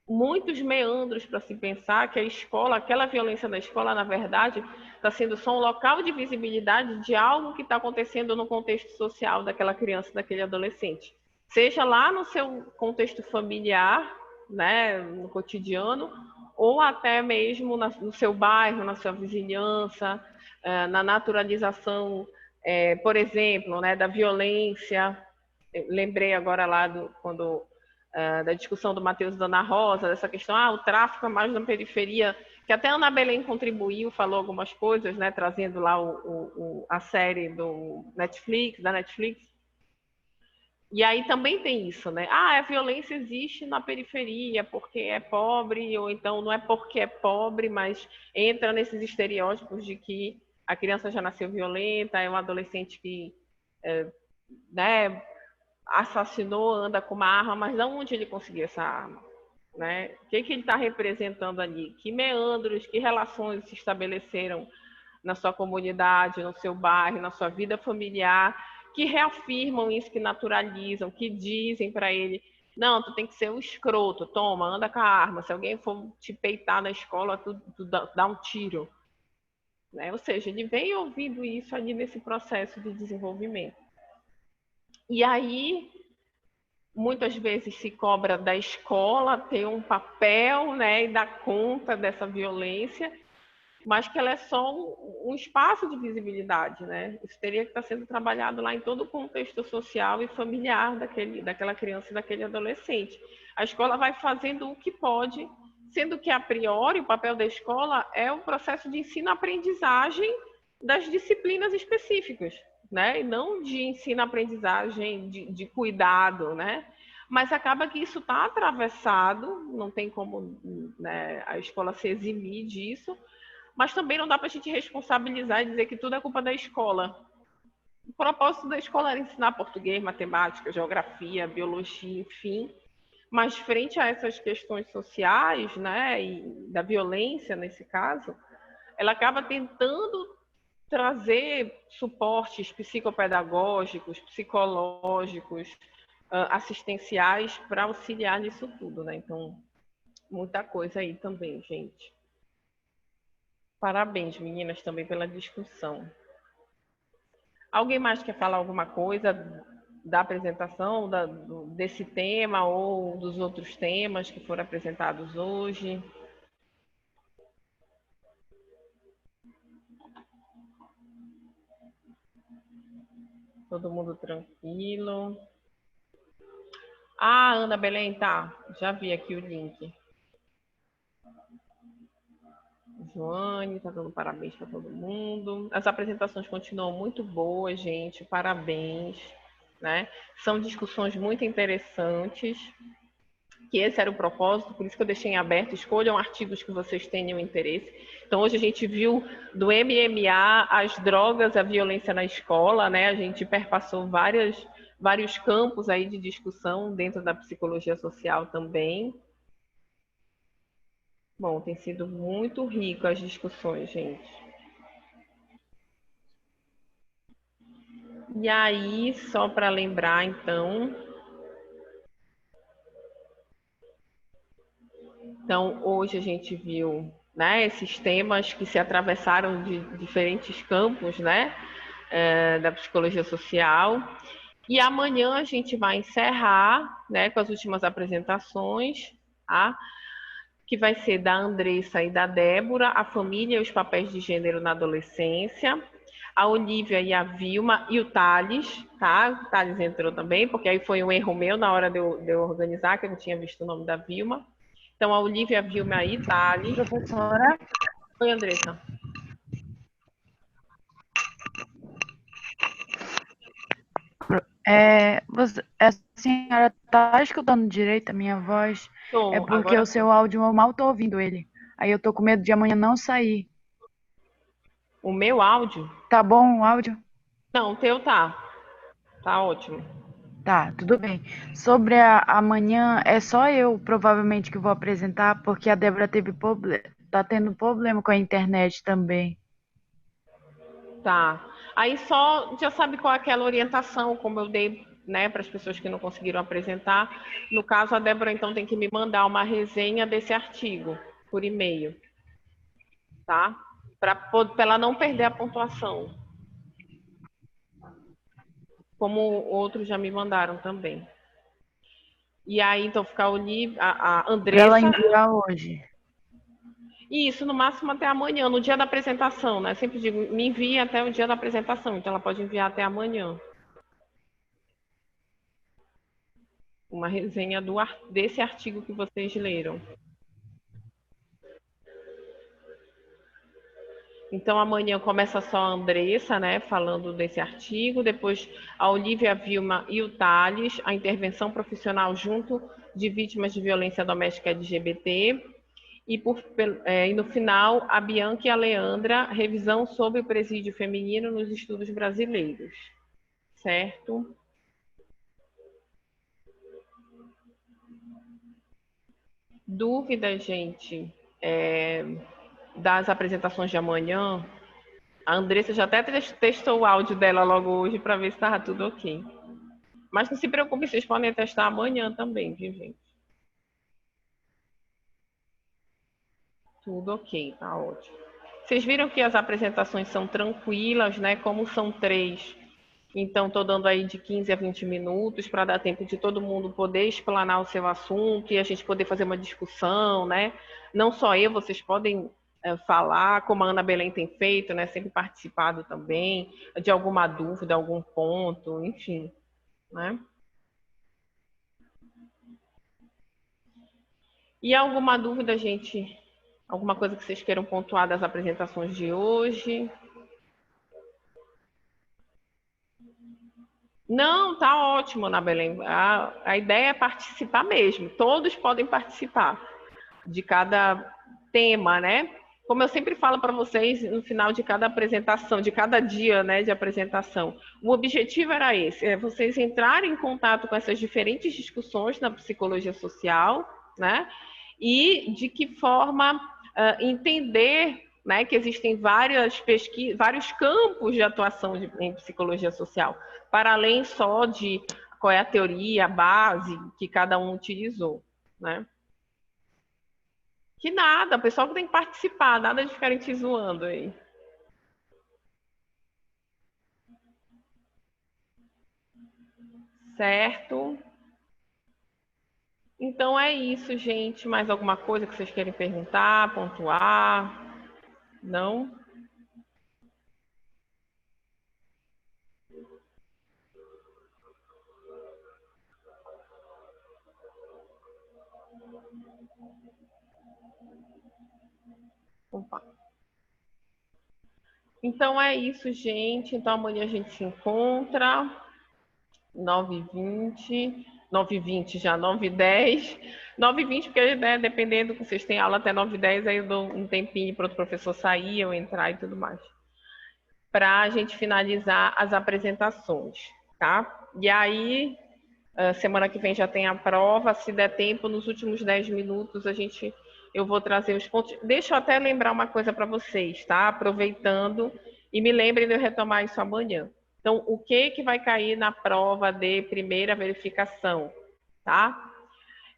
muitos meandros para se pensar que a escola, aquela violência na escola, na verdade, está sendo só um local de visibilidade de algo que está acontecendo no contexto social daquela criança, daquele adolescente. Seja lá no seu contexto familiar, né, no cotidiano, ou até mesmo no seu bairro, na sua vizinhança, na naturalização, por exemplo, né, da violência. Eu lembrei agora lá da discussão do Matheus e da Ana Rosa, dessa questão, o tráfico é mais na periferia, que até a Ana Belém contribuiu, falou algumas coisas, né, trazendo lá a série da Netflix. E aí também tem isso, né? A violência existe na periferia porque é pobre, ou então não é porque é pobre, mas entra nesses estereótipos de que a criança já nasceu violenta, é um adolescente que né, assassinou, anda com uma arma, mas de onde ele conseguiu essa arma? né? O que ele está representando ali? Que meandros, que relações se estabeleceram na sua comunidade, no seu bairro, na sua vida familiar, que reafirmam isso, que naturalizam, que dizem para ele: não, tu tem que ser um escroto, toma, anda com a arma, se alguém for te peitar na escola, tu dá um tiro. Né? Ou seja, ele vem ouvindo isso ali nesse processo de desenvolvimento. E aí, muitas vezes se cobra da escola ter um papel, né, e dar conta dessa violência, mas que ela é só um espaço de visibilidade, né? Isso teria que estar sendo trabalhado lá em todo o contexto social e familiar daquela criança e daquele adolescente. A escola vai fazendo o que pode, sendo que, a priori, o papel da escola é o processo de ensino-aprendizagem das disciplinas específicas, né? E não de ensino-aprendizagem de cuidado, né? Mas acaba que isso está atravessado, não tem como, né, a escola se eximir disso, mas também não dá para a gente responsabilizar e dizer que tudo é culpa da escola. O propósito da escola era ensinar português, matemática, geografia, biologia, enfim. Mas frente a essas questões sociais, né, e da violência nesse caso, ela acaba tentando trazer suportes psicopedagógicos, psicológicos, assistenciais para auxiliar nisso tudo, né? Então, muita coisa aí também, gente. Parabéns, meninas, também pela discussão. Alguém mais quer falar alguma coisa da apresentação desse tema ou dos outros temas que foram apresentados hoje? Todo mundo tranquilo? Ah, Ana Belém, tá. Já vi aqui o link. Joane, tá dando parabéns para todo mundo. As apresentações continuam muito boas, gente. Parabéns, né? São discussões muito interessantes, que esse era o propósito, por isso que eu deixei em aberto. Escolham artigos que vocês tenham interesse. Então, hoje a gente viu do MMA, as drogas, a violência na escola, né? A gente perpassou vários campos aí de discussão dentro da psicologia social também. Bom, tem sido muito rico as discussões, gente. E aí, só para lembrar, então, hoje a gente viu, né, esses temas que se atravessaram de diferentes campos, né, da psicologia social. E amanhã a gente vai encerrar, né, com as últimas apresentações, tá? Que vai ser da Andressa e da Débora, a família e os papéis de gênero na adolescência. A Olivia e a Vilma e o Thales, tá? O Thales entrou também, porque aí foi um erro meu na hora de eu organizar, que eu não tinha visto o nome da Vilma. Então, a Olivia, a Vilma e Thales. Professora? Oi, Andressa. A senhora está escutando direito a minha voz? Tô, É porque agora o seu áudio eu mal estou ouvindo ele. Aí eu tô com medo de amanhã não sair. o meu áudio? Tá bom o áudio? Não, o teu tá. Tá ótimo. Tá, tudo bem. Sobre amanhã, é só eu provavelmente que vou apresentar, porque a Débora tá tendo problema com a internet também. Tá. Aí só já sabe qual é aquela orientação, como eu dei, né, para as pessoas que não conseguiram apresentar. No caso, a Débora então tem que me mandar uma resenha desse artigo por e-mail, tá? Para ela não perder a pontuação. Como outros já me mandaram também. E aí, então, ficar o livro, a Andressa. Pra ela enviar hoje. Isso, no máximo até amanhã, no dia da apresentação, né? Sempre digo, me envie até o dia da apresentação, então ela pode enviar até amanhã. Uma resenha desse artigo que vocês leram. Então, amanhã começa só a Andressa, né, falando desse artigo, depois a Olivia, a Vilma e o Thales, a intervenção profissional junto de vítimas de violência doméstica LGBT, e no final, a Bianca e a Leandra, revisão sobre o presídio feminino nos estudos brasileiros. Certo? Dúvida, gente, das apresentações de amanhã. A Andressa já até testou o áudio dela logo hoje para ver se estava tudo ok. Mas não se preocupe, vocês podem testar amanhã também, viu, gente? Tudo ok, tá ótimo. Vocês viram que as apresentações são tranquilas, né? Como são 3, então estou dando aí de 15 a 20 minutos para dar tempo de todo mundo poder explanar o seu assunto e a gente poder fazer uma discussão, né? Não só eu, vocês podem falar, como a Ana Belém tem feito, né? Sempre participado também, de alguma dúvida, algum ponto, enfim, né? E alguma dúvida, gente? Alguma coisa que vocês queiram pontuar das apresentações de hoje? Não, tá ótimo, Ana Belém. A ideia é participar mesmo. Todos podem participar de cada tema, né? Como eu sempre falo para vocês no final de cada apresentação, de cada dia, né, de apresentação, o objetivo era esse, é vocês entrarem em contato com essas diferentes discussões na psicologia social, né? E de que forma entender, né, que existem várias pesquisas, vários campos de atuação em psicologia social, para além só de qual é a teoria, a base que cada um utilizou, né? Que nada, o pessoal que tem que participar, nada de ficarem te zoando aí. Certo? Então é isso, gente. Mais alguma coisa que vocês querem perguntar, pontuar? Não? Opa. Então é isso, gente. Então amanhã a gente se encontra. 9h20. 9h20 já, 9h10. 9h20, porque né, dependendo que vocês têm aula até 9h10, aí eu dou um tempinho para o professor sair, eu entrar e tudo mais. Para a gente finalizar as apresentações, tá? E aí, semana que vem já tem a prova. Se der tempo, nos últimos 10 minutos, eu vou trazer os pontos. Deixa eu até lembrar uma coisa para vocês, tá? Aproveitando, e me lembrem de eu retomar isso amanhã. Então, o que vai cair na prova de primeira verificação, tá?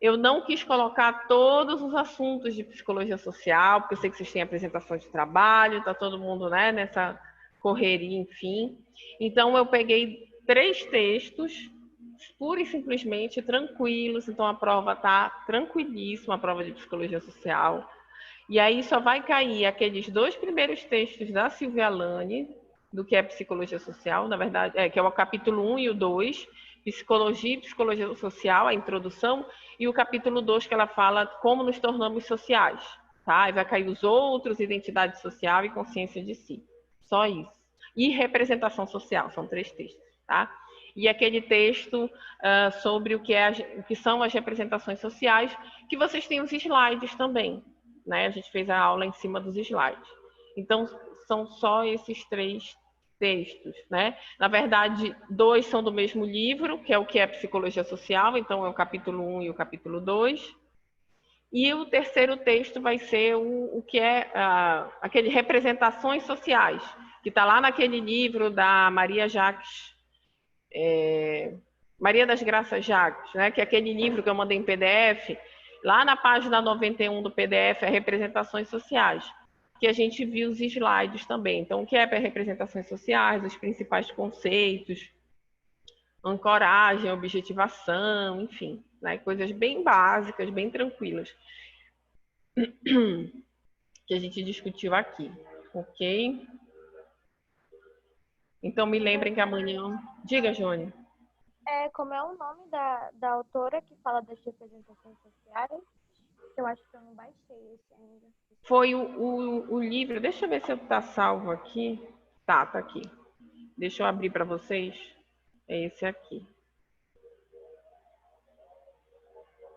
Eu não quis colocar todos os assuntos de psicologia social, porque eu sei que vocês têm apresentação de trabalho, tá todo mundo, né, nessa correria, enfim. Então, eu peguei 3 textos, pura e simplesmente tranquilos. Então, a prova tá tranquilíssima, a prova de psicologia social. E aí só vai cair aqueles 2 primeiros textos da Silvia Lane, do que é psicologia social, na verdade, que é o capítulo 1 e o 2, psicologia e psicologia social, a introdução, e o capítulo 2, que ela fala como nos tornamos sociais, tá? Aí vai cair os outros, identidade social e consciência de si. Só isso. E representação social, são 3 textos, tá? E aquele texto sobre o que são as representações sociais, que vocês têm os slides também, né? A gente fez a aula em cima dos slides. Então, são só esses 3 textos, né? Na verdade, 2 são do mesmo livro, que é o que é psicologia social, então é o capítulo 1 e o capítulo 2. E o terceiro texto vai ser o que é aquele representações sociais, que está lá naquele livro da Maria Jacques, Maria das Graças Jacques, né? Que é aquele livro que eu mandei em PDF. Lá na página 91 do PDF é representações sociais, que a gente viu os slides também. Então, o que é representações sociais, os principais conceitos, ancoragem, objetivação, enfim, né? Coisas bem básicas, bem tranquilas, que a gente discutiu aqui, ok? Então, me lembrem que amanhã... Diga, Jônia. Como é o nome da autora que fala das representações sociais? Eu acho que eu não baixei esse ainda. Foi o livro, deixa eu ver se está salvo aqui. Tá aqui. Deixa eu abrir para vocês. É esse aqui.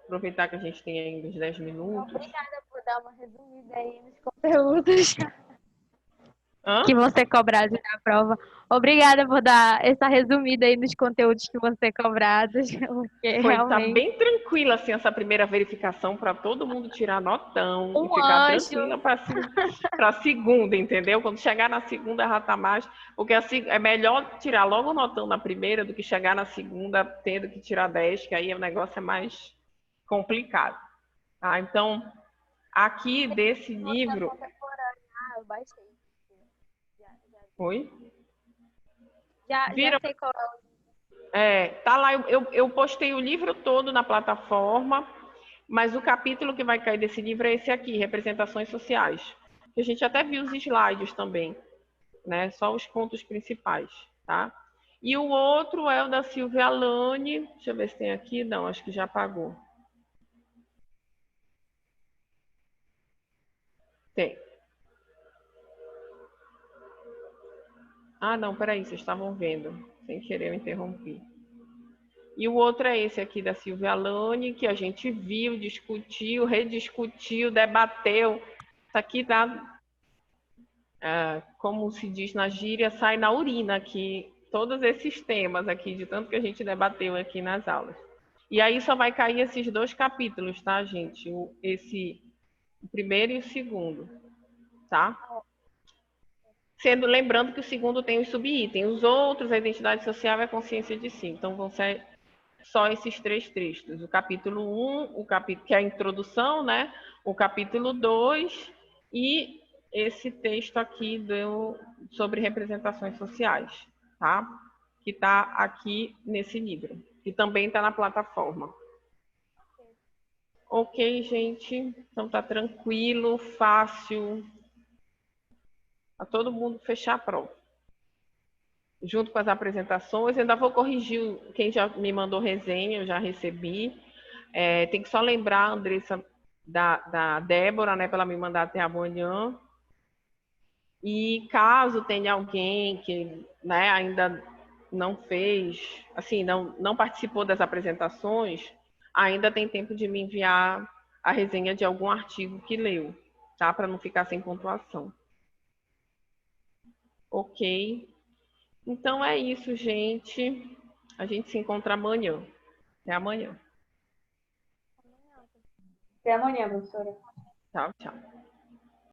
Aproveitar que a gente tem ainda uns 10 minutos. Obrigada por dar uma resumida aí nos conteúdos. Hã? que vão ser cobrados na prova. Obrigada por dar essa resumida aí nos conteúdos que vão ser cobrados, porque Tá realmente bem tranquila assim essa primeira verificação para todo mundo tirar notão e um ficar anjo. tranquila para a segunda, entendeu? Quando chegar na segunda já tá mais, porque assim é melhor tirar logo o notão na primeira do que chegar na segunda tendo que tirar 10, que aí o negócio é mais complicado. Tá? Então, aqui desse livro, Ah, eu baixei. oi? Já Viram? sei qual Tá lá, eu postei o livro todo na plataforma, mas o capítulo que vai cair desse livro é esse aqui, Representações Sociais. A gente até viu os slides também, né? Só os pontos principais, tá? E o outro é o da Silvia Alane. Deixa eu ver se tem aqui. Não, acho que já apagou. Tem. Ah, não, peraí, vocês estavam vendo. Sem querer, eu interrompi. E o outro é esse aqui da Silvia Alane, que a gente viu, discutiu, rediscutiu, debateu. Isso aqui tá, como se diz na gíria, sai na urina aqui, todos esses temas aqui, de tanto que a gente debateu aqui nas aulas. E aí só vai cair esses 2 capítulos, tá, gente? O primeiro e o segundo, tá? Lembrando que o segundo tem os subitens, os outros, a identidade social e a consciência de si. Então vão ser só esses 3 textos. O capítulo 1, que é a introdução, né? O capítulo 2 e esse texto aqui sobre representações sociais, tá? Que está aqui nesse livro, que também está na plataforma. Ok, gente? Então tá tranquilo, fácil. Para todo mundo fechar a prova. Junto com as apresentações, eu ainda vou corrigir quem já me mandou resenha, eu já recebi. Tem que só lembrar a Andressa da Débora, né, para ela me mandar até amanhã. E caso tenha alguém que, né, ainda não fez, assim, não participou das apresentações, ainda tem tempo de me enviar a resenha de algum artigo que leu, tá? Para não ficar sem pontuação. Ok. Então é isso, gente. A gente se encontra amanhã. Até amanhã. Até amanhã, professora. Tchau, tchau.